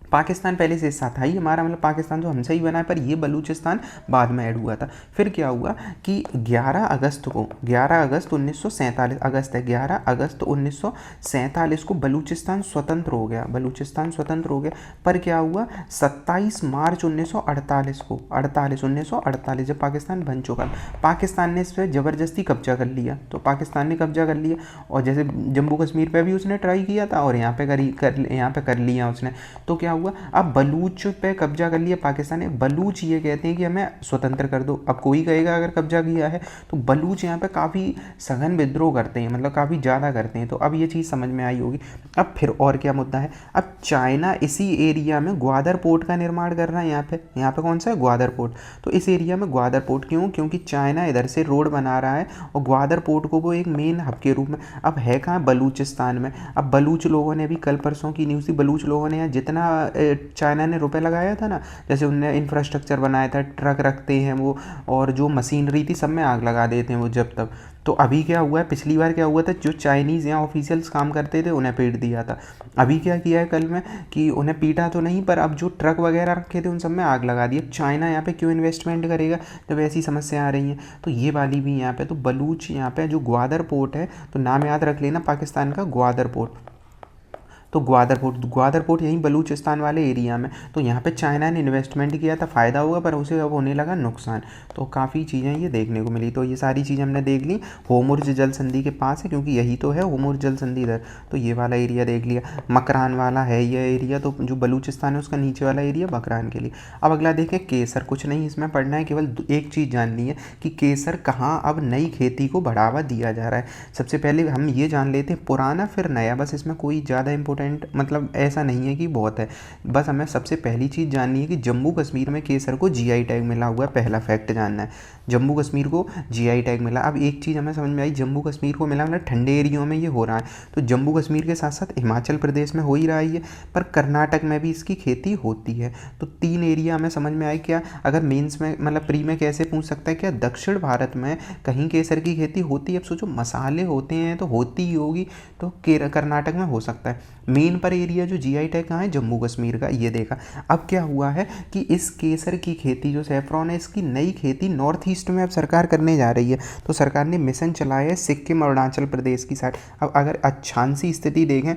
पाकिस्तान पहले से हिस्सा था ही हमारा, मतलब पाकिस्तान तो हमसे ही बना है, पर ये बलूचिस्तान बाद में ऐड हुआ था। फिर क्या हुआ कि 11 अगस्त 1947, अगस्त है 11 अगस्त 1947 को बलूचिस्तान स्वतंत्र हो गया। बलूचिस्तान स्वतंत्र हो गया। पर क्या हुआ 27 मार्च 1948 को 1948 जब पाकिस्तान बन चुका, पाकिस्तान ने इस पर ज़बरदस्ती कब्जा कर लिया। तो पाकिस्तान ने कब्जा कर लिया और जैसे जम्मू कश्मीर पे भी उसने ट्राई किया था और यहाँ पे कर लिया उसने। तो क्या हुआ, अब बलूच पे कब्जा कर लिया पाकिस्तान ने। बलूच ये कहते हैं कि हमें स्वतंत्र कर दो। अब कोई कहेगा अगर कब्जा किया है तो बलूच यहाँ पे काफ़ी सघन विद्रोह करते हैं, मतलब काफ़ी ज़्यादा करते हैं। तो अब ये चीज़ समझ में आई होगी। अब फिर और क्या मुद्दा है, अब चाइना इसी एरिया में ग्वादर पोर्ट का निर्माण कर रहा है। यहाँ पे कौन सा है? ग्वादर पोर्ट। तो इस एरिया में ग्वादर पोर्ट क्यों? क्योंकि चाइना इधर से रोड बना रहा है और ग्वादर पोर्ट को वो एक मेन हब के रूप में। अब है कहाँ? बलूचिस्तान में। अब बलूच लोगों ने अभी कल परसों की न्यूज़ थी, बलूच लोगों ने यहाँ जितना चाइना ने रुपए लगाया था ना, जैसे उनने इंफ्रास्ट्रक्चर बनाया था, ट्रक रखते हैं वो, और जो मशीनरी थी सब में आग लगा देते हैं वो जब तब। तो अभी क्या हुआ है, पिछली बार क्या हुआ था, जो चाइनीज़ यहाँ ऑफिशियल्स काम करते थे उन्हें पीट दिया था। अभी क्या किया है कल में कि उन्हें पीटा तो नहीं, पर अब जो ट्रक वगैरह रखे थे उन सब में आग लगा दी। अब चाइना यहाँ पे क्यों इन्वेस्टमेंट करेगा जब ऐसी समस्या आ रही हैं? तो ये वाली भी यहाँ पे। तो बलूच यहाँ पे जो ग्वादर पोर्ट है, तो नाम याद रख लेना पाकिस्तान का, ग्वादर पोर्ट। तो ग्वादर पोर्ट यहीं बलूचिस्तान वाले एरिया में। तो यहाँ पे चाइना ने इन्वेस्टमेंट किया था, फ़ायदा हुआ, पर उसे अब होने लगा नुकसान। तो काफ़ी चीज़ें ये देखने को मिली। तो ये सारी चीज़ें हमने देख ली। होर्मुज़ जल संधि के पास है क्योंकि यही तो है होर्मुज़ जल संधि इधर। तो ये वाला एरिया देख लिया, मकरान वाला है ये एरिया। तो जो बलूचिस्तान है उसका नीचे वाला एरिया मकरान के लिए। अब अगला देखें केसर। कुछ नहीं इसमें पढ़ना है, केवल एक चीज़ जाननी है कि केसर कहाँ अब नई खेती को बढ़ावा दिया जा रहा है। सबसे पहले हम ये जान लेते हैं पुराना फिर नया, बस इसमें कोई ज़्यादा इंपॉर्टेंट मतलब ऐसा नहीं है कि बहुत है। बस हमें सबसे पहली चीज़ जाननी है कि जम्मू कश्मीर में केसर को जीआई टैग मिला हुआ है। पहला फैक्ट जानना है, जम्मू कश्मीर को जीआई टैग मिला। अब एक चीज़ हमें समझ में आई, जम्मू कश्मीर को मिला मतलब ठंडे एरियो में ये हो रहा है। तो जम्मू कश्मीर के साथ साथ हिमाचल प्रदेश में हो ही रहा है ये, पर कर्नाटक में भी इसकी खेती होती है। तो 3 एरिया हमें समझ में आए। क्या अगर मेंस में मतलब प्री में कैसे पूछ सकता है, क्या दक्षिण भारत में कहीं केसर की खेती होती है? अब सोचो मसाले होते हैं तो होती ही होगी, तो कर्नाटक में हो सकता है। मेन पर एरिया जो जीआई टैग कहाँ है? जम्मू कश्मीर का, ये देखा। अब क्या हुआ है कि इस केसर की खेती जो सैफरॉन है, इसकी नई खेती नॉर्थ ईस्ट में अब सरकार करने जा रही है। तो सरकार ने मिशन चलाया है सिक्किम और अरुणाचल प्रदेश की साइड। अब अगर अच्छांसी स्थिति देखें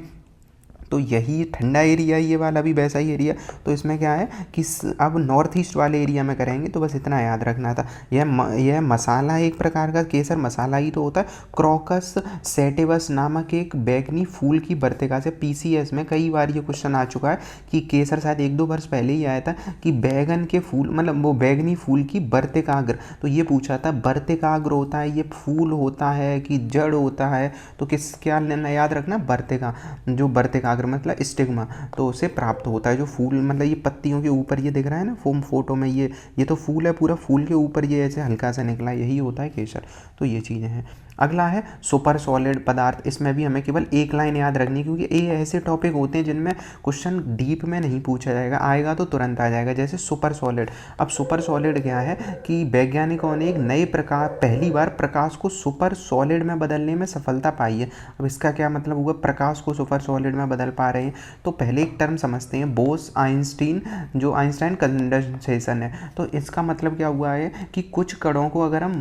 तो यही ठंडा एरिया, ये वाला भी वैसा ही एरिया। तो इसमें क्या है कि अब नॉर्थ ईस्ट वाले एरिया में करेंगे। तो बस इतना याद रखना था। यह मसाला एक प्रकार का केसर मसाला ही तो होता है। क्रोकस सैटिवस नामक एक बैगनी फूल की बर्तिका से, पीसीएस में कई बार ये क्वेश्चन आ चुका है कि केसर शायद 1-2 वर्ष पहले ही आया था कि बैगन के फूल मतलब वो बैगनी फूल की बर्तिकाग्र। तो ये पूछा था बर्तिकाग्र होता है ये फूल होता है कि जड़ होता है? तो क्या लेना याद रखना, बर्तिका, जो बर्तिका मतलब स्टिग्मा, तो उसे प्राप्त होता है जो फूल मतलब ये पत्तियों के ऊपर ये दिख रहा है ना फोटो में, ये तो फूल है, पूरा फूल के ऊपर ये ऐसे हल्का सा निकला, यही होता है केसर। तो ये चीज़ें हैं। अगला है सुपर सॉलिड पदार्थ। इसमें भी हमें केवल एक लाइन याद रखनी, क्योंकि ये ऐसे टॉपिक होते हैं जिनमें क्वेश्चन डीप में नहीं पूछा जाएगा, आएगा तो तुरंत आ जाएगा। जैसे सुपर सॉलिड। अब सुपर सॉलिड क्या है कि वैज्ञानिकों ने एक नए प्रकार, पहली बार प्रकाश को सुपर सॉलिड में बदलने में सफलता पाई है। अब इसका क्या मतलब हुआ, प्रकाश को सुपर सॉलिड में बदल पा रहे हैं? तो पहले एक टर्म समझते हैं, बोस आइंस्टीन, जो आइंस्टाइन कंडेंसेशन है। तो इसका मतलब क्या हुआ है कि कुछ कणों को अगर हम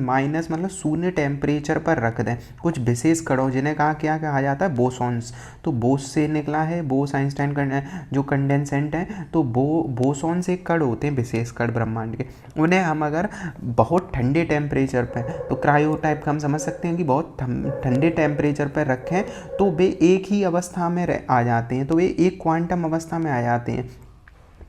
माइनस मतलब शून्य टेम्परेचर पर रख दें, कुछ विशेष कणों जिन्हें क्या कहा जाता है, बोसॉन्स। तो बोस से निकला है, बोस आइंस्टाइन जो कंडेंसेंट हैं। तो बोसॉन्स एक कण होते हैं, विशेष कण ब्रह्मांड के। उन्हें हम अगर बहुत ठंडे टेम्परेचर पर, तो क्रायो टाइप का हम समझ सकते हैं कि बहुत ठंडे टेम्परेचर पर रखें तो वे एक ही अवस्था में आ जाते हैं, तो वे एक क्वांटम अवस्था में आ जाते हैं।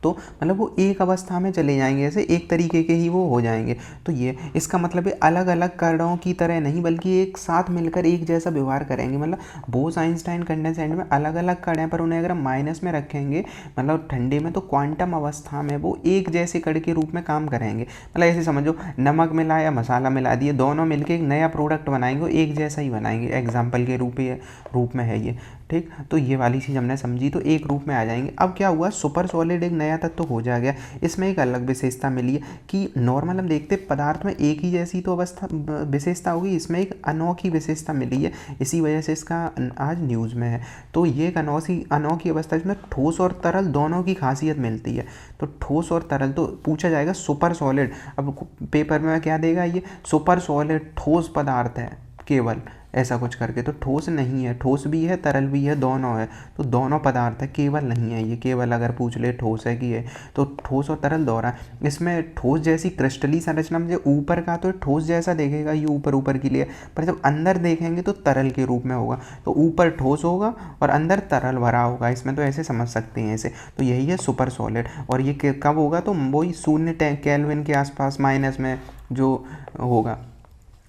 तो मतलब वो एक अवस्था में चले जाएंगे, ऐसे एक तरीके के ही वो हो जाएंगे। तो ये इसका मतलब है अलग अलग कणों की तरह नहीं बल्कि एक साथ मिलकर एक जैसा व्यवहार करेंगे। मतलब बोस आइंस्टाइन कंडेंसेंट में अलग अलग कण हैं, पर उन्हें अगर हम माइनस में रखेंगे मतलब ठंडे में, तो क्वांटम अवस्था में वो एक जैसे कण के रूप में काम करेंगे। मतलब ऐसे समझो नमक मिला या मसाला मिला दिए, दोनों मिलकर एक नया प्रोडक्ट बनाएंगे, एक जैसा ही बनाएंगे। एग्जाम्पल के रूप में है ये, ठीक। तो ये वाली चीज़ हमने समझी, तो एक रूप में आ जाएंगे। अब क्या हुआ, सुपर सॉलिड एक नया तत्व हो जा गया। इसमें एक अलग विशेषता मिली है कि नॉर्मल हम देखते पदार्थ में एक ही जैसी तो अवस्था विशेषता होगी, इसमें एक अनोखी विशेषता मिली है, इसी वजह से इसका आज न्यूज़ में है। तो ये एक अनोखी अवस्था इसमें ठोस और तरल दोनों की खासियत मिलती है। तो ठोस और तरल, तो पूछा जाएगा सुपर सॉलिड, अब पेपर में क्या देगा, ये सुपर सॉलिड ठोस पदार्थ है केवल, ऐसा कुछ करके। तो ठोस नहीं है, ठोस भी है तरल भी है, दोनों है। तो दोनों पदार्थ है, केवल नहीं है ये। केवल अगर पूछ ले ठोस है कि है, तो ठोस और तरल दोहरा। इसमें ठोस जैसी क्रिस्टली संरचना में ऊपर का तो ठोस जैसा देखेगा ये ऊपर ऊपर के लिए, पर जब अंदर देखेंगे तो तरल के रूप में होगा। तो ऊपर ठोस होगा और अंदर तरल भरा होगा इसमें, तो ऐसे समझ सकते हैं ऐसे। तो यही है सुपर सॉलिड। और ये कब होगा, तो वही 0 केल्विन के आसपास माइनस में जो होगा।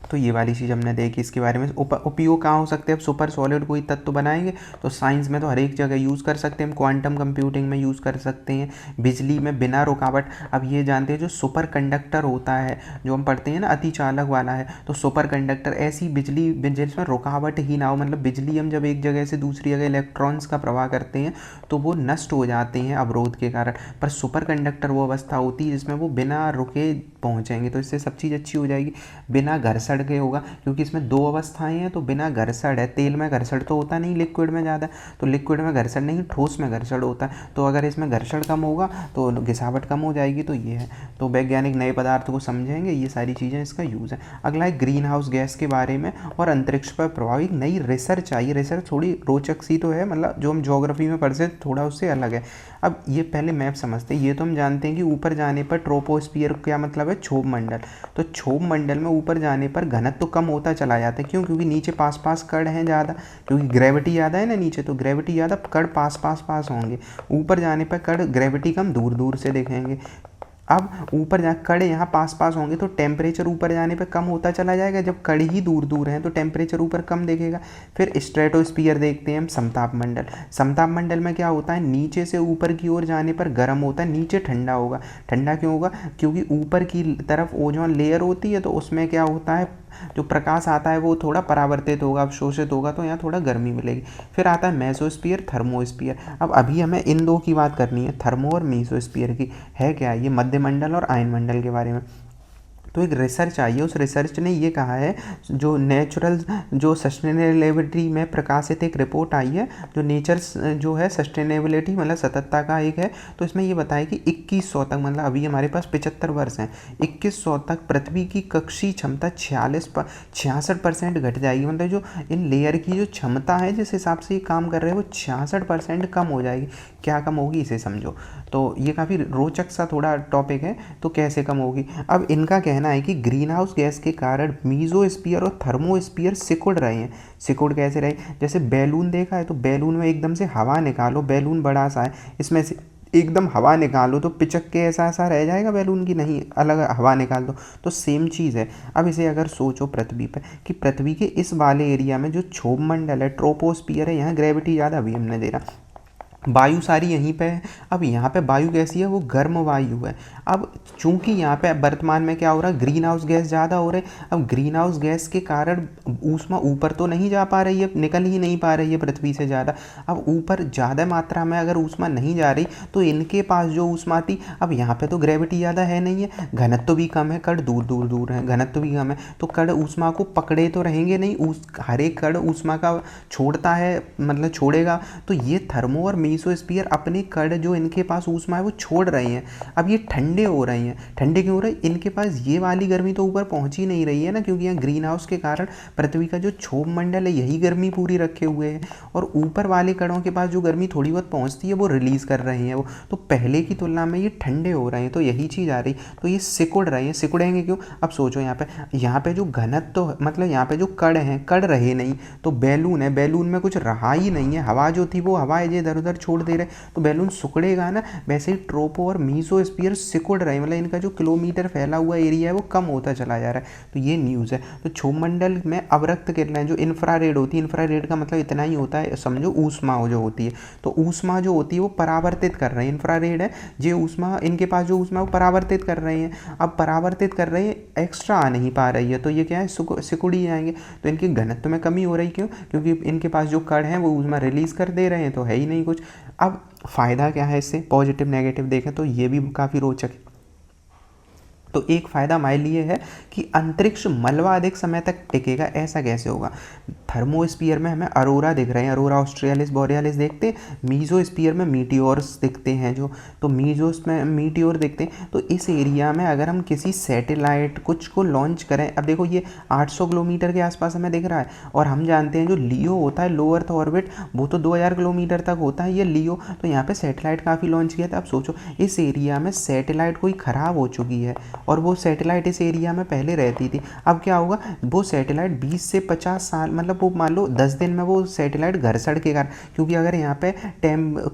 तो ये वाली चीज़ हमने देखी। इसके बारे में उपयोग कहाँ हो सकते हैं, अब सुपर सॉलिड कोई तत्व बनाएंगे तो साइंस में तो हर एक जगह यूज़ कर सकते हैं हम, क्वांटम कंप्यूटिंग में यूज़ कर सकते हैं, बिजली में बिना रुकावट। अब ये जानते हैं जो सुपर कंडक्टर होता है, जो हम पढ़ते हैं ना अति चालक वाला है, तो सुपर कंडक्टर ऐसी बिजली जिसमें रुकावट ही ना हो। मतलब बिजली हम जब एक जगह से दूसरी जगह इलेक्ट्रॉन्स का प्रवाह करते हैं तो वो नष्ट हो जाते हैं अवरोध के कारण, पर सुपर कंडक्टर वो अवस्था होती है जिसमें वो बिना रुके पहुँचेंगे। तो इससे सब चीज़ अच्छी हो जाएगी, बिना घर्षण के होगा, क्योंकि इसमें दो अवस्थाएं हैं तो बिना घर्षण है। तेल में घर्षण तो होता नहीं, लिक्विड में ज़्यादा, तो लिक्विड में घर्षण नहीं, ठोस में घर्षण होता है। तो अगर इसमें घर्षण कम होगा तो घिसावट कम हो जाएगी। तो ये है, तो वैज्ञानिक नए पदार्थ को समझेंगे, ये सारी चीज़ें इसका यूज़ है। अगला है ग्रीन हाउस गैस के बारे में और अंतरिक्ष पर प्रभाव। एक नई रिसर्च आई है, रिसर्च थोड़ी रोचक सी तो है, मतलब जो हम ज्योग्राफी में पढ़ते थोड़ा उससे अलग है। अब ये पहले मैप समझते हैं। ये तो हम जानते हैं कि ऊपर जाने पर ट्रोपोस्फियर क्या मतलब है, क्षोभ मंडल। तो क्षोभ मंडल में ऊपर जाने पर घनत्व तो कम होता चला जाता है। क्यों, क्योंकि नीचे पास पास कण हैं ज़्यादा, क्योंकि ग्रेविटी ज़्यादा है ना नीचे, तो ग्रेविटी ज़्यादा, कण पास पास होंगे। ऊपर जाने पर कण ग्रेविटी कम, दूर दूर से देखेंगे। अब ऊपर जा कण यहाँ पास पास होंगे तो टेम्परेचर ऊपर जाने पे कम होता चला जाएगा। जब कण ही दूर दूर हैं तो टेम्परेचर ऊपर कम देखेगा। फिर स्ट्रेटोस्फीयर देखते हैं हम, समताप मंडल। समताप मंडल में क्या होता है, नीचे से ऊपर की ओर जाने पर गर्म होता है, नीचे ठंडा होगा। ठंडा क्यों होगा, क्योंकि ऊपर की तरफ ओजोन लेयर होती है, तो उसमें क्या होता है, जो प्रकाश आता है वो थोड़ा परावर्तित होगा, अवशोषित होगा, तो यहाँ थोड़ा गर्मी मिलेगी। फिर आता है मेसोस्फीयर, थर्मोस्फीयर। अब अभी हमें इन दो की बात करनी है, थर्मो और मेसोस्फीयर की। है क्या, ये मध्य मंडल और आयन मंडल के बारे में। तो एक रिसर्च आई है, उस रिसर्च ने ये कहा है, जो नेचुरल जो सस्टेनेबिलिटी में प्रकाशित एक रिपोर्ट आई है, जो नेचर जो है सस्टेनेबिलिटी मतलब सततता का एक है, तो इसमें ये बताया कि 2100 तक, मतलब अभी हमारे पास 75 वर्ष हैं, 2100 तक पृथ्वी की कक्षीय क्षमता 66% घट जाएगी। मतलब जो इन लेयर की जो क्षमता है जिस हिसाब से ये काम कर रहे हैं वो 66% कम हो जाएगी। क्या कम होगी इसे समझो। तो ये काफ़ी रोचक सा थोड़ा टॉपिक है। तो कैसे कम होगी, अब इनका कहना है कि ग्रीन हाउस गैस के कारण मीजोस्फीयर और थर्मोस्फीयर सिकुड़ रहे हैं। सिकुड़ कैसे रहे, जैसे बैलून देखा है, तो बैलून में एकदम से हवा निकालो, बैलून बड़ा सा है, इसमें से एकदम हवा निकालो तो पिचक के ऐसा ऐसा रह जाएगा बैलून की, नहीं, अलग हवा निकाल दो तो सेम चीज़ है। अब इसे अगर सोचो पृथ्वी पर कि पृथ्वी के इस वाले एरिया में जो क्षोभ मंडल है, ट्रोपोस्फियर है, यहाँ ग्रेविटी ज़्यादा अभी हमने दे रहा, वायु सारी यहीं पे है। अब यहाँ पे वायु कैसी है, वो गर्म वायु है। अब चूंकि यहाँ पे वर्तमान में क्या हो रहा है, ग्रीन हाउस गैस ज़्यादा हो रहे हैं। अब ग्रीन हाउस गैस के कारण ऊष्मा ऊपर तो नहीं जा पा रही है, निकल ही नहीं पा रही है पृथ्वी से ज़्यादा। अब ऊपर ज़्यादा मात्रा में अगर ऊष्मा नहीं जा रही तो इनके पास जो ऊष्मा थी, अब यहाँ पे तो ग्रेविटी ज़्यादा है नहीं है, घनत्व भी कम है, कण दूर दूर दूर है, घनत्व भी कम है, तो कण ऊष्मा को पकड़े तो रहेंगे नहीं, हर एक कण ऊष्मा का छोड़ता है, मतलब छोड़ेगा। तो ये थर्मो और मेसोस्फीयर अपने कण जो इनके पास ऊष्मा है वो छोड़ रहे हैं। अब ये ठंडे हो रहे हैं, ठंडे क्यों हो रहे हैं, इनके पास ये वाली गर्मी तो ऊपर पहुंच ही नहीं रही है ना, क्योंकि यहाँ ग्रीन हाउस के कारण पृथ्वी का जो क्षोभ मंडल है यही गर्मी पूरी रखे हुए है, और ऊपर वाले कणों के पास जो गर्मी थोड़ी बहुत पहुंचती है वो रिलीज कर रहे हैं वो, तो पहले की तुलना में ये ठंडे हो रहे हैं। तो यही चीज़ आ रही, तो ये सिकुड़ रहे हैं। सिकुड़ेंगे क्यों, अब सोचो यहाँ पे जो घनत्व तो मतलब यहाँ पे जो कण हैं, कण रहे नहीं, तो बैलून है, बैलून में कुछ रहा ही नहीं है, हवा जो थी वो हवा है जो इधर उधर छोड़ दे रहे तो बैलून सिकुड़ेगा ना, वैसे ही ट्रोपो और मीसोस्फीयर सिकुड़ रहे हैं, मतलब इनका जो किलोमीटर फैला हुआ एरिया है वो कम होता चला जा रहा है। तो ये न्यूज़ है। तो क्षोभमंडल में अवरक्त किरणें जो इंफ्रारेड होती है, इंफ्रारेड का मतलब इतना ही होता है, समझो ऊष्मा जो होती है, तो ऊष्मा जो होती है वो परावर्तित कर रहे हैं, इंफ्रारेड है ये ऊष्मा, इनके पास जो ऊष्मा वो परावर्तित कर रहे हैं। अब परावर्तित कर रहे हैं, एक्स्ट्रा आ नहीं पा रही है, तो ये क्या है, सिकुड़ ही जाएंगे। तो इनकी घनत्व में कमी हो रही, क्यों? क्योंकि इनके पास जो कण है वो ऊष्मा रिलीज कर दे रहे हैं, तो है ही नहीं कुछ। अब फ़ायदा क्या है इससे, पॉजिटिव नेगेटिव देखें तो ये भी काफ़ी रोचक है। तो एक फ़ायदा हमारे लिए है कि अंतरिक्ष मलबा अधिक समय तक टिकेगा। ऐसा कैसे होगा? थर्मोस्फीयर में हमें अरोरा दिख रहे हैं, अरोरा ऑस्ट्रियालिस बोरियालिस देखते हैं, मीजोस्फीयर में मीटियोर्स दिखते हैं जो, तो मीजोस में मीटियोर दिखते हैं। तो इस एरिया में अगर हम किसी सैटेलाइट कुछ को लॉन्च करें, अब देखो ये 800 किलोमीटर के आसपास हमें दिख रहा है, और हम जानते हैं जो लियो होता है लो अर्थ ऑर्बिट, वो तो 2000 किलोमीटर तक होता है ये लियो। तो यहाँ पे सैटेलाइट काफ़ी लॉन्च किया था। अब सोचो इस एरिया में सैटेलाइट कोई ख़राब हो चुकी है, और वो सैटेलाइट इस एरिया में पहले रहती थी, अब क्या होगा, वो सैटेलाइट 20 से 50 साल, मतलब वो मान लो 10 दिन में वो सैटेलाइट घर्षण के कारण, क्योंकि अगर यहाँ पे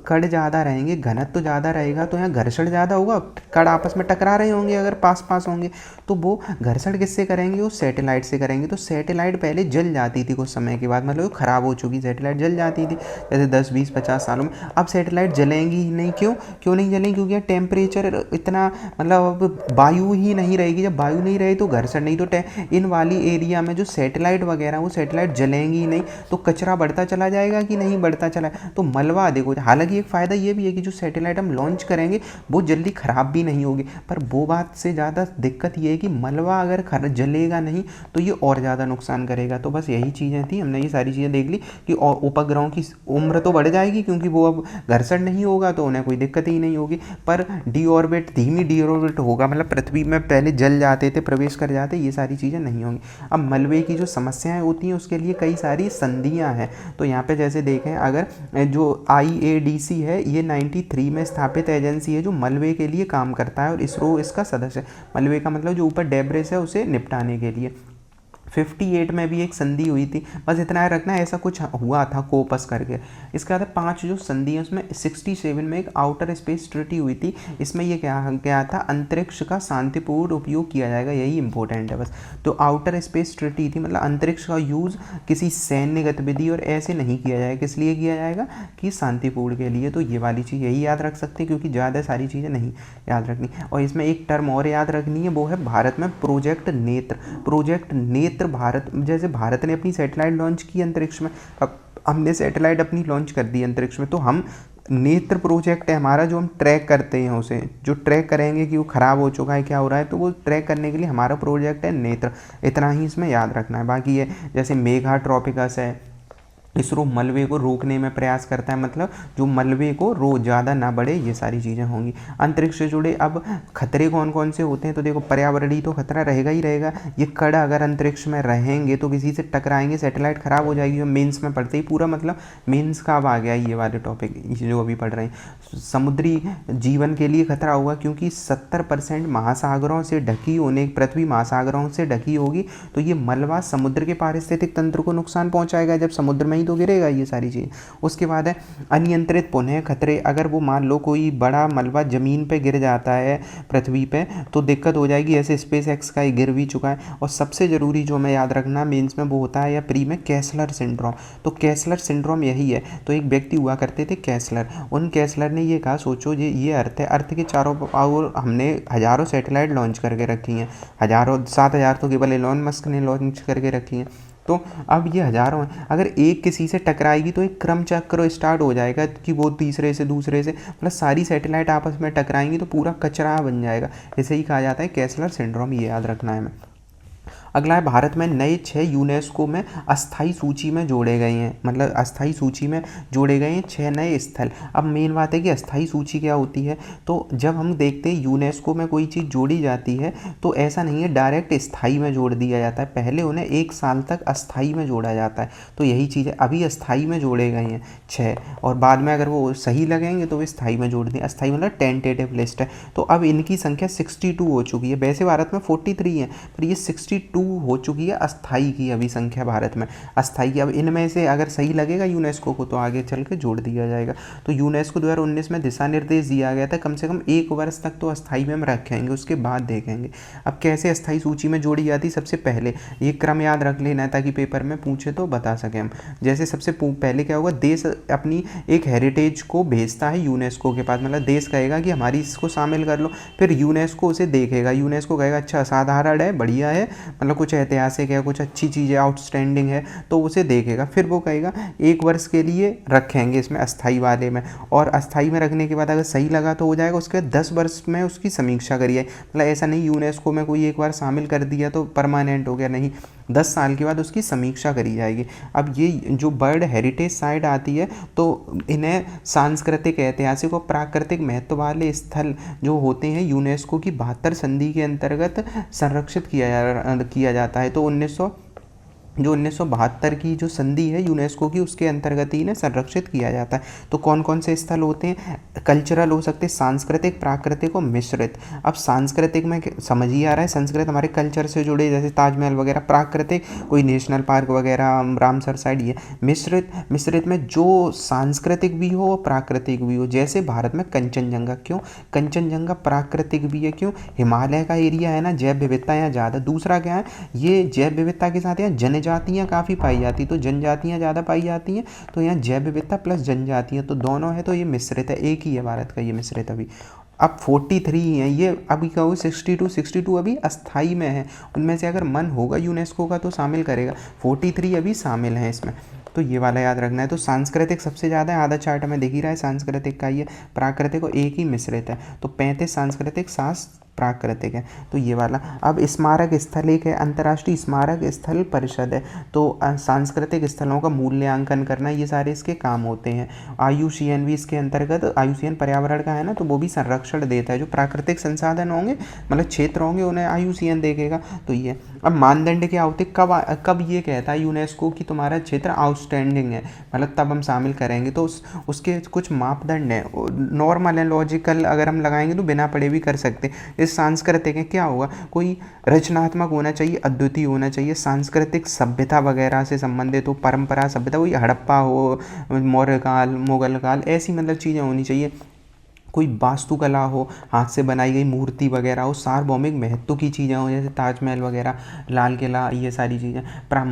कण ज़्यादा रहेंगे, घनत्व तो ज़्यादा रहेगा, तो यहाँ घर्षण ज़्यादा होगा, कण आपस में टकरा रहे होंगे अगर पास पास होंगे, तो वो घर्षण किससे करेंगे, वो सैटेलाइट से करेंगे। तो सैटेलाइट पहले जल जाती थी कुछ समय के बाद, मतलब वो ख़राब हो चुकी सैटेलाइट जल जाती थी जैसे 10 20 50 सालों में। अब सैटेलाइट जलेंगी ही नहीं, क्यों नहीं जलेंगी? क्योंकि टेम्परेचर इतना, मतलब अब वायु ही नहीं रहेगी, जब वायु नहीं रहे तो घर्षण नहीं, तो इन वाली एरिया में जो सैटेलाइट वगैरह वो सैटेलाइट जलेंगी ही नहीं, तो कचरा बढ़ता चला जाएगा कि नहीं बढ़ता चला, तो मलबा अधिक हो जाए। हालांकि एक फ़ायदा ये भी है कि जो सैटेलाइट हम लॉन्च करेंगे वो जल्दी ख़राब भी नहीं होगी, पर वो बात से ज़्यादा दिक्कत ये है कि मलबा अगर जलेगा नहीं तो ये और ज़्यादा नुकसान करेगा। तो बस यही चीज़ें थी, हमने ये सारी चीज़ें देख ली कि उपग्रहों की उम्र तो बढ़ जाएगी, क्योंकि वो अब घर्षण नहीं होगा तो उन्हें कोई दिक्कत ही नहीं होगी, पर डी ऑर्बिट, धीमी डी ऑर्बिट होगा, मतलब पृथ्वी में पहले जल जाते थे, प्रवेश कर जाते, ये सारी चीज़ें नहीं होंगी। अब मलबे की जो समस्याएं होती हैं उसके लिए कई सारी संधियां हैं। तो यहाँ पे जैसे देखें, अगर जो IADC है ये 93 में स्थापित एजेंसी है जो मलबे के लिए काम करता है, और इसरो इसका सदस्य है। मलबे का मतलब जो ऊपर डेब्रिस है उसे निपटाने के लिए। 58 में भी एक संधि हुई थी, बस इतना रखना है, ऐसा कुछ हुआ था कोपस करके। इसके बाद 5 जो संधि है उसमें 67 में एक आउटर स्पेस ट्रीटी हुई थी, इसमें ये क्या था, अंतरिक्ष का शांतिपूर्ण उपयोग किया जाएगा, यही इंपॉर्टेंट है बस। तो आउटर स्पेस ट्रीटी थी, मतलब अंतरिक्ष का यूज़ किसी सैन्य गतिविधि और ऐसे नहीं किया जाएगा, किस लिए किया जाएगा, कि शांतिपूर्ण के लिए। तो ये वाली चीज़ यही याद रख सकते हैं, क्योंकि ज़्यादा सारी चीज़ें नहीं याद रखनी। और इसमें एक टर्म और याद रखनी है, वो है भारत में प्रोजेक्ट नेत्र। प्रोजेक्ट नेत्र भारत, जैसे भारत ने अपनी सैटेलाइट लॉन्च की अंतरिक्ष में, अब हमने सैटेलाइट अपनी लॉन्च कर दी अंतरिक्ष में, तो हम नेत्र प्रोजेक्ट है हमारा, जो हम ट्रैक करते हैं उसे, जो ट्रैक करेंगे कि वो ख़राब हो चुका है क्या हो रहा है, तो वो ट्रैक करने के लिए हमारा प्रोजेक्ट है नेत्र। इतना ही इसमें याद रखना है। बाकी ये जैसे मेघा ट्रॉपिकस है, इसरो मलबे को रोकने में प्रयास करता है, मतलब जो मलबे को ज़्यादा ना बढ़े, ये सारी चीज़ें होंगी। अंतरिक्ष से जुड़े अब खतरे कौन कौन से होते हैं, तो देखो पर्यावरणीय तो खतरा रहेगा ही रहेगा, ये कण अगर अंतरिक्ष में रहेंगे तो किसी से टकराएंगे, सैटेलाइट ख़राब हो जाएगी। मेंस में पढ़ते ही पूरा, मतलब मेंस का अब आ गया ये वाले टॉपिक जो अभी पढ़ रहे हैं। समुद्री जीवन के लिए खतरा होगा, क्योंकि 70% महासागरों से ढकी होने, पृथ्वी महासागरों से ढकी होगी, तो ये मलबा समुद्र के पारिस्थितिक तंत्र को नुकसान पहुँचाएगा, जब समुद्र में ही तो गिरेगा ये सारी चीज़। उसके बाद है अनियंत्रित पुनः खतरे, अगर वो मान लो कोई बड़ा मलबा ज़मीन पे गिर जाता है पृथ्वी पे, तो दिक्कत हो जाएगी, ऐसे SpaceX का गिर भी चुका है। और सबसे ज़रूरी जो हमें याद रखना मेंस में वो होता है, या प्री में, कैसलर सिंड्रोम। तो कैसलर सिंड्रोम यही है, तो एक व्यक्ति हुआ करते थे कैसलर, उन कैसलर ने ये कहा, सोचो ये अर्थ है, अर्थ के चारों ओर हमने हज़ारों सैटेलाइट लॉन्च करके रखी हैं, हज़ारों, 7000 तो केवल एलोन मस्क ने लॉन्च करके रखी हैं, तो अब ये हज़ारों हैं, अगर एक किसी से टकराएगी तो एक क्रम चक्र स्टार्ट हो जाएगा कि वो तीसरे से, दूसरे से, मतलब सारी सैटेलाइट आपस में टकराएंगी तो पूरा कचरा बन जाएगा। इसे ही कहा जाता है कैसलर सिंड्रोम, ये याद रखना है हमें। अगला है, भारत में नए 6 यूनेस्को में अस्थाई सूची में जोड़े गए हैं, मतलब अस्थाई सूची में जोड़े गए हैं 6 नए स्थल। अब मेन बात है कि अस्थाई सूची क्या होती है, तो जब हम देखते हैं यूनेस्को में कोई चीज़ जोड़ी जाती है तो ऐसा नहीं है डायरेक्ट स्थाई में जोड़ दिया जाता है, पहले उन्हें 1 साल तक अस्थाई में जोड़ा जाता है। तो यही चीज़ है, अभी अस्थाई में जोड़े गए हैं 6, और बाद में अगर वो सही लगेंगे तो वे स्थाई में जोड़ दें। अस्थाई मतलब टेंटेटिव लिस्ट है। तो अब इनकी संख्या 62 हो चुकी है, वैसे भारत में 43 है, पर ये 62 62 हो चुकी है अस्थाई की अभी संख्या भारत में, अस्थाई की। अब इनमें से अगर सही लगेगा यूनेस्को को तो आगे चल के जोड़ दिया जाएगा। तो यूनेस्को 2019 में दिशा निर्देश दिया गया था कम से कम 1 वर्ष तक तो अस्थाई में हम रखेंगे, उसके बाद देखेंगे। अब कैसे अस्थाई सूची में जोड़ी जाती, सबसे पहले ये क्रम याद रख लेना है ताकि पेपर में पूछे तो बता सकें हम। जैसे सबसे पहले क्या होगा, देश अपनी एक हेरिटेज को भेजता है यूनेस्को के पास, मतलब देश कहेगा कि हमारी इसको शामिल कर लो, फिर यूनेस्को उसे देखेगा, यूनेस्को कहेगा अच्छा साधारण है, बढ़िया है, मतलब कुछ ऐतिहासिक है, कुछ अच्छी चीज़ है, आउटस्टैंडिंग है, तो उसे देखेगा। फिर वो कहेगा 1 वर्ष के लिए रखेंगे इसमें अस्थाई वाले में, और अस्थाई में रखने के बाद अगर सही लगा तो हो जाएगा, उसके 10 वर्ष में उसकी समीक्षा करिए। मतलब ऐसा नहीं यूनेस्को में कोई 1 बार शामिल कर दिया तो परमानेंट हो गया, नहीं, 10 साल के बाद उसकी समीक्षा करी जाएगी। अब ये जो वर्ल्ड हेरिटेज साइट आती है तो इन्हें सांस्कृतिक, ऐतिहासिक और प्राकृतिक महत्व वाले स्थल जो होते हैं यूनेस्को की 72 संधि के अंतर्गत संरक्षित किया जाता है। तो 1972 की जो संधि है यूनेस्को की, उसके अंतर्गत ही इन्हें संरक्षित किया जाता है। तो कौन कौन से स्थल होते हैं, कल्चरल हो सकते हैं, सांस्कृतिक, प्राकृतिक और मिश्रित। अब सांस्कृतिक में समझ ही आ रहा है, संस्कृत हमारे कल्चर से जुड़े जैसे ताजमहल वगैरह, प्राकृतिक कोई नेशनल पार्क वगैरह रामसर साइड, ये मिश्रित में जो सांस्कृतिक भी हो और प्राकृतिक भी हो, जैसे भारत में कंचनजंगा, क्यों कंचनजंगा प्राकृतिक भी है, क्यों हिमालय का एरिया है ना, जैव विविधता यहाँ ज़्यादा। दूसरा क्या है, ये जैव विविधता के साथ यहाँ जनजातियाँ काफ़ी पाई जाती, तो जनजातियाँ ज़्यादा पाई जाती हैं, तो यहाँ जैव विविधता प्लस जनजातियाँ तो दोनों है, तो ये मिश्रित है, एक ही है भारत का ये मिश्रित अभी। अब 43 हैं ये, अभी कहो 62 अभी अस्थाई में है, उनमें से अगर मन होगा यूनेस्को का तो शामिल करेगा, 43 अभी शामिल हैं इसमें, तो ये वाला याद रखना है। तो सांस्कृतिक सबसे ज़्यादा है, आधा चार्ट हमें दिख ही रहा है सांस्कृतिक का, ये प्राकृतिक और एक ही मिश्रित है, तो 35 सांस्कृतिक, 7 प्राकृतिक है, तो ये वाला। अब स्मारक स्थल एक है, अंतर्राष्ट्रीय स्मारक स्थल परिषद है, तो सांस्कृतिक स्थलों का मूल्यांकन करना, ये सारे इसके काम होते हैं। IUCN भी इसके अंतर्गत, IUCN पर्यावरण का है ना, तो वो भी संरक्षण देता है, जो प्राकृतिक संसाधन होंगे मतलब क्षेत्र होंगे उन्हें IUCN देखेगा, तो ये। अब मानदंड क्या होते, कब ये कहता है यूनेस्को कि तुम्हारा क्षेत्र आउटस्टैंडिंग है, मतलब तब हम शामिल करेंगे, तो उसके कुछ मापदंड हैं, नॉर्मल है, लॉजिकल अगर हम लगाएंगे तो बिना पढ़े भी कर सकते। सांस्कृतिक है, क्या होगा, कोई रचनात्मक होना चाहिए, अद्वितीय होना चाहिए, सांस्कृतिक सभ्यता वगैरह से संबंधित हो, परंपरा सभ्यता, कोई हड़प्पा हो, मौर्य काल, मुगल काल, ऐसी मतलब चीज़ें होनी चाहिए। कोई वास्तुकला हो, हाथ से बनाई गई मूर्ति वगैरह हो, सार्वभौमिक महत्व की चीज़ें हो, जैसे ताजमहल वगैरह, लाल किला, ये सारी चीज़ें,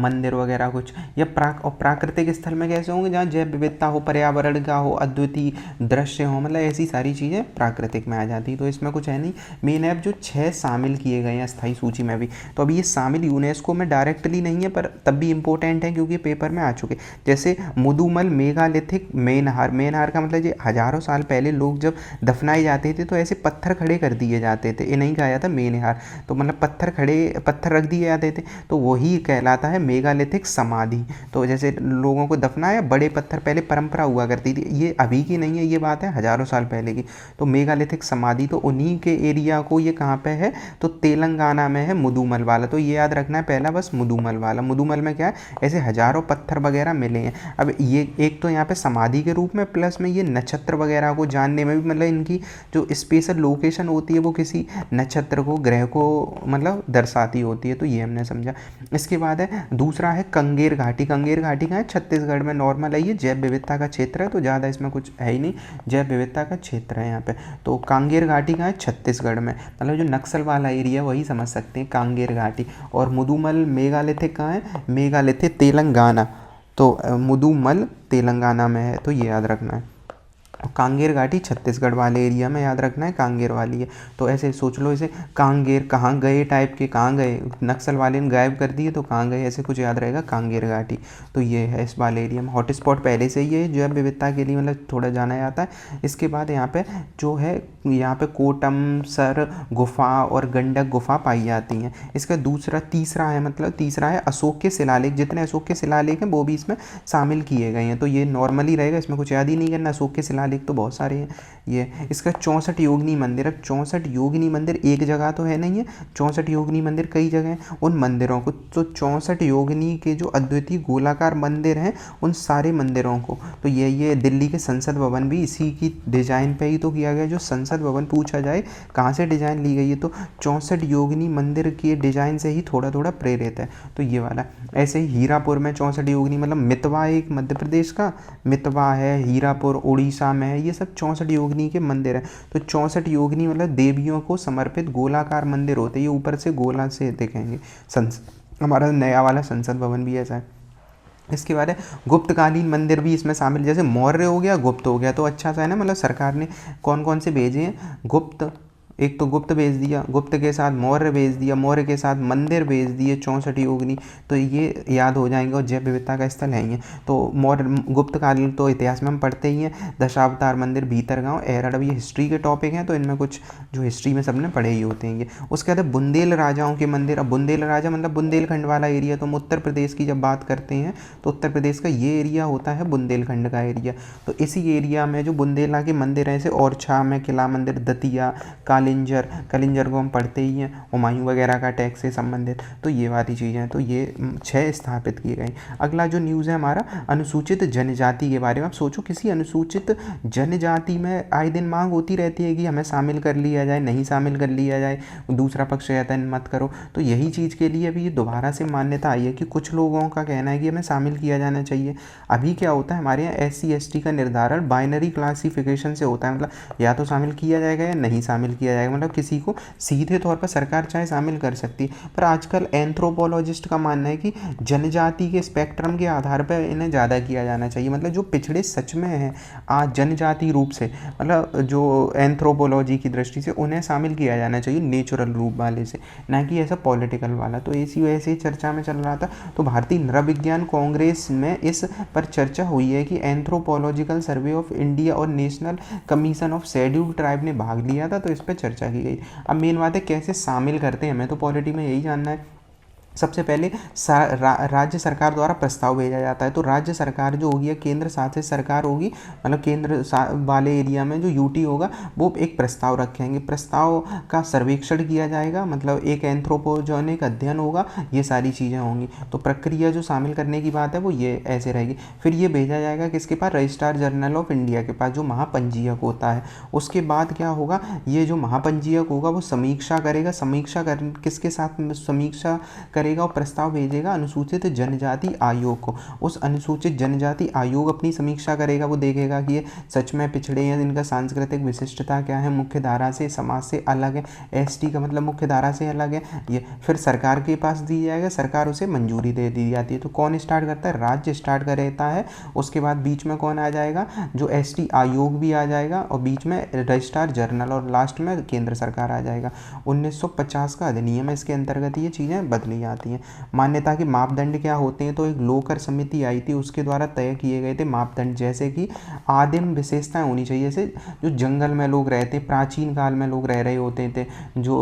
मंदिर वगैरह कुछ, या प्राकृतिक स्थल में कैसे होंगे, जहाँ जैव विविधता हो, पर्यावरण का हो, अद्वितीय दृश्य हो, मतलब ऐसी सारी चीज़ें प्राकृतिक में आ जाती। तो इसमें कुछ है नहीं, मेन ऐप जो 6 शामिल किए गए हैं अस्थायी सूची में भी, तो अभी ये शामिल यूनेस्को में डायरेक्टली नहीं है, पर तब भी इंपॉर्टेंट है क्योंकि पेपर में आ चुके। जैसे मुदुमल मेगालिथिक मेनहार का मतलब ये हज़ारों साल पहले लोग जब दफनाए जाते थे तो ऐसे पत्थर खड़े कर दिए जाते थे, इन्हें कहा जाता मेनहार, तो मतलब पत्थर रख दिए जाते थे, तो वही कहलाता है मेगालिथिक समाधि। तो जैसे लोगों को दफनाया, बड़े पत्थर पहले परंपरा हुआ करती थी, ये अभी की नहीं है, ये बात है हज़ारों साल पहले की। तो मेगालिथिक समाधि, तो उन्हीं के एरिया को, ये कहाँ पे है, तो तेलंगाना में है मुदुमल वाला, तो ये याद रखना है पहला बस मुदुमल वाला। मुदुमल में क्या है, ऐसे हज़ारों पत्थर वगैरह मिले हैं। अब ये एक तो यहाँ पे समाधि के रूप में, प्लस में ये नक्षत्र वगैरह को जानने में भी, मतलब इनकी जो स्पेशल लोकेशन होती है वो किसी नक्षत्र को, ग्रह को मतलब दर्शाती होती है, तो ये हमने समझा। इसके बाद है दूसरा है कंगेर घाटी। कंगेर घाटी कहाँ है, छत्तीसगढ़ में, नॉर्मल है, ये जैव विविधता का क्षेत्र है, तो ज़्यादा इसमें कुछ है ही नहीं, जैव विविधता का क्षेत्र है यहाँ पे। तो कांगेर घाटी कहाँ है, छत्तीसगढ़ में, मतलब जो नक्सल वाला एरिया वही समझ सकते हैं कांगेर घाटी। और मुदुमल मेगालिथिक कहाँ है, मेगालिथिक तेलंगाना, तो मुदुमल तेलंगाना में है, तो ये याद रखना है। कांगेर घाटी छत्तीसगढ़ वाले एरिया में याद रखना है, कांगेर वाली है। तो ऐसे सोच लो, इसे कांगेर कहाँ गए टाइप के, कहाँ गए, नक्सल वाले ने गायब कर दिए तो कहाँ गए, ऐसे कुछ याद रहेगा, कांगेर घाटी। तो ये है इस वाले एरिया में। हॉटस्पॉट पहले से ही है जैव विविधता के लिए, मतलब थोड़ा जाना जाता है। इसके बाद यहाँ पे जो है, यहाँ पे कोटमसर गुफा और गंडक गुफा पाई जाती हैं। इसका तीसरा है अशोक के शिलालेख। जितने अशोक के शिलालेख हैं वो भी इसमें शामिल किए गए हैं, तो ये नॉर्मली रहेगा, इसमें कुछ याद ही नहीं करना। अशोक के शिलालेख फिलहाल, एक तो बहुत सारे हैं। ये इसका 64 योगिनी मंदिर। अब 64 योगिनी मंदिर एक जगह तो है नहीं है, 64 योगिनी मंदिर कई जगह हैं। उन मंदिरों को, तो 64 योगिनी के जो अद्वितीय गोलाकार मंदिर हैं उन सारे मंदिरों को, तो ये दिल्ली के संसद भवन भी इसी की डिज़ाइन पे ही तो किया गया। जो संसद भवन पूछा जाए कहाँ से डिज़ाइन ली गई है, तो 64 योगिनी मंदिर के डिज़ाइन से ही थोड़ा थोड़ा प्रेरित है। तो ये वाला ऐसे ही हीरापुर में 64 योगिनी, मतलब मितवा एक मध्य प्रदेश का मितवा है, हीरापुर उड़ीसा में है, ये सब 64 योगिनी के मंदिर हैं। तो 64 योगिनी मतलब देवियों को समर्पित गोलाकार मंदिर होते हैं, ये ऊपर से गोला से दिखेंगे। हमारा नया वाला संसद भवन भी ऐसा है। इसके बाद है गुप्तकालीन मंदिर भी इसमें शामिल, जैसे मौर्य हो गया, गुप्त हो गया, तो अच्छा सा है ना, मतलब सरकार ने कौन कौन से भेजे हैं, गुप्त, एक तो गुप्त भेज दिया, गुप्त के साथ मौर्य भेज दिया, मौर्य के साथ मंदिर भेज दिए 64 योगिनी, तो ये याद हो जाएंगे और जैव विविधता का स्थल है ये। तो मौर्य गुप्त काल तो इतिहास में हम पढ़ते ही हैं, दशावतार मंदिर, भीतरगांव, एरड़, ये हिस्ट्री के टॉपिक हैं, तो इनमें कुछ जो हिस्ट्री में सबने पढ़े ही होते हैं ये। उसके बाद बुंदेल राजाओं के मंदिर। अब बुंदेल राजा मतलब बुंदेलखंड वाला एरिया, तो हम उत्तर प्रदेश की जब बात करते हैं तो उत्तर प्रदेश का ये एरिया होता है बुंदेलखंड का एरिया। तो इसी एरिया में जो बुंदेला के मंदिर हैं, जैसे ओरछा में किला मंदिर, दतिया, कलिंजर को हम पढ़ते ही हैं, हुमायूं वगैरह का टैक्स से संबंधित, तो ये वाली चीज़ें हैं। तो ये 6 स्थापित किए गए। अगला जो न्यूज़ है हमारा अनुसूचित जनजाति के बारे में। आप सोचो किसी अनुसूचित जनजाति में आए दिन मांग होती रहती है कि हमें शामिल कर लिया जाए, नहीं शामिल कर लिया जाए, दूसरा पक्ष कहता है मत करो। तो यही चीज़ के लिए अभी दोबारा से मान्यता आई है कि कुछ लोगों का कहना है कि हमें शामिल किया जाना चाहिए। अभी क्या होता है हमारे यहाँ SC/ST का निर्धारण बाइनरी क्लासिफिकेशन से होता है, मतलब या तो शामिल किया जाएगा या नहीं शामिल किया जाएगा, मतलब किसी को सीधे तौर पर सरकार चाहे शामिल कर सकती है। पर आजकल एंथ्रोपोलॉजिस्ट का मानना है कि जनजाति के स्पेक्ट्रम के आधार पर इन्हें ज़्यादा किया जाना चाहिए, मतलब जो पिछड़े सच में हैं आज जनजाति रूप से, मतलब जो एंथ्रोपोलॉजी की दृष्टि से उन्हें शामिल किया जाना चाहिए नेचुरल रूप वाले से, ना कि ऐसा पॉलिटिकल वाला। तो इसी वजह से चर्चा में चल रहा था। तो भारतीय नृविज्ञान कांग्रेस में इस पर चर्चा हुई है कि एंथ्रोपोलॉजिकल सर्वे ऑफ इंडिया और national commission of scheduled tribe ने भाग लिया था, तो इस पर चर्चा की गई। अब मेन बात है कैसे शामिल करते हैं, हमें तो पॉलिटी में यही जानना है। सबसे पहले राज्य सरकार द्वारा प्रस्ताव भेजा जाता है, तो राज्य सरकार जो होगी या केंद्र शासित सरकार होगी, मतलब केंद्र वाले एरिया में जो UT होगा वो एक प्रस्ताव रखेंगे, प्रस्ताव का सर्वेक्षण किया जाएगा, मतलब एक एंथ्रोपोजेनिक अध्ययन होगा, ये सारी चीज़ें होंगी। तो प्रक्रिया जो शामिल करने की बात है वो ये ऐसे रहेगी। फिर ये भेजा जाएगा किसके पास, रजिस्ट्रार जनरल ऑफ इंडिया के पास, जो महापंजीयक होता है। उसके बाद क्या होगा, ये जो महापंजीयक होगा वो समीक्षा करेगा, किसके साथ समीक्षा करेगा और प्रस्ताव भेजेगा अनुसूचित जनजाति आयोग को। उस अनुसूचित जनजाति आयोग अपनी समीक्षा करेगा, वो देखेगा कि ये सच में पिछड़े हैं, इनका सांस्कृतिक विशिष्टता क्या है, मुख्य धारा से समाज से अलग है, ST का मतलब मुख्य धारा से अलग है, ये फिर सरकार के पास दी जाएगा, सरकार उसे मंजूरी दे दी जाती है। तो कौन स्टार्ट करता है, राज्य स्टार्ट करता है। उसके बाद बीच में कौन आ जाएगा, जो ST आयोग भी आ जाएगा, और बीच में रजिस्ट्रार जनरल, और लास्ट में केंद्र सरकार आ जाएगा। 1950 का अधिनियम है, इसके अंतर्गत ये चीज़ें बदली जाती हैं। मान्यता के मापदंड क्या होते हैं, तो एक लोकर समिति आई थी, उसके द्वारा तय किए गए थे मापदंड, जैसे कि आदिम विशेषताएं होनी चाहिए, जैसे जो जंगल में लोग रहते, प्राचीन काल में लोग रह रहे होते थे, जो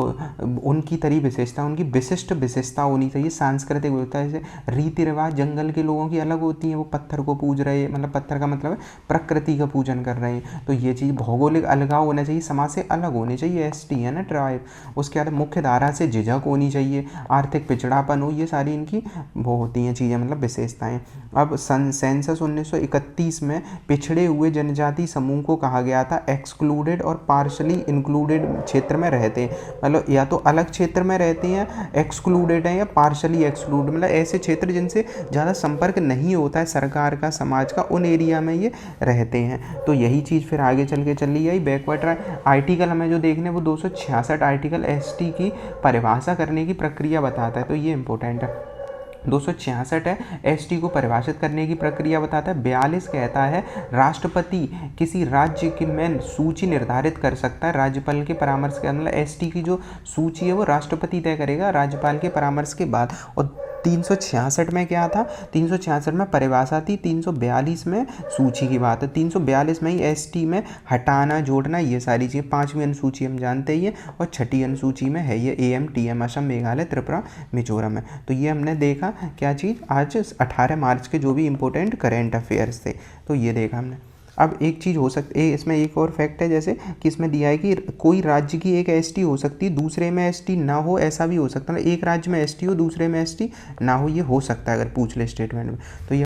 उनकी तरी विशेषता, उनकी विशिष्ट विशेषता होनी चाहिए। सांस्कृतिक विविधता, जैसे रीति रिवाज जंगल के लोगों की अलग होती हैं, वो पत्थर को पूज रहे, मतलब पत्थर का मतलब है प्रकृति का पूजन कर रहे हैं, तो ये चीज़ भौगोलिक अलगाव होना चाहिए, समाज से अलग होने चाहिए, ST है ना ट्राइब। उसके बाद मुख्य धारा से झिझक होनी चाहिए, आर्थिक पिछड़ापन हो, ये सारी इनकी वो होती हैं चीज़ें, मतलब विशेषताएं। अब सेंसस 1931 में पिछड़े हुए जनजाति समूह को कहा गया था एक्सक्लूडेड और पार्शली इंक्लूडेड क्षेत्र में रहते हैं, मतलब या तो अलग क्षेत्र में रहते हैं एक्सक्लूडेड है, या पार्शली एक्सक्लूड, मतलब ऐसे क्षेत्र जिनसे ज़्यादा संपर्क नहीं होता है सरकार का, समाज का, उन एरिया में ये रहते हैं। तो यही चीज़ फिर आगे चल के चली आई। बैकवर्ड आर्टिकल हमें जो देखने वो 266 आर्टिकल ST की परिभाषा करने की प्रक्रिया बताता है, तो ये इंपॉर्टेंट है। 266 है ST को परिभाषित करने की प्रक्रिया बताता है। 42 कहता है राष्ट्रपति किसी राज्य की में सूची निर्धारित कर सकता है राज्यपाल के परामर्श के, मतलब ST की जो सूची है वो राष्ट्रपति तय करेगा राज्यपाल के परामर्श के बाद। और 366 में क्या था, 366 में परिभाषा थी, 342 में सूची की बात है। 342 में ही ST में हटाना जोड़ना ये सारी चीज़ें, 5वीं अनुसूची हम जानते ही हैं, और 6ठी अनुसूची में है ये AM TM असम मेघालय त्रिपुरा मिजोरम है। तो ये हमने देखा क्या चीज़, आज 18 मार्च के जो भी इम्पोर्टेंट करेंट अफेयर्स थे, तो ये देखा हमने। अब एक चीज़ हो सकती है इसमें, एक और फैक्ट है जैसे कि इसमें दिया है कि कोई राज्य की एक एसटी हो सकती है, दूसरे में एसटी ना हो, ऐसा भी हो सकता है, एक राज्य में एसटी हो दूसरे में एसटी ना हो, ये हो सकता है अगर पूछ ले स्टेटमेंट में। तो ये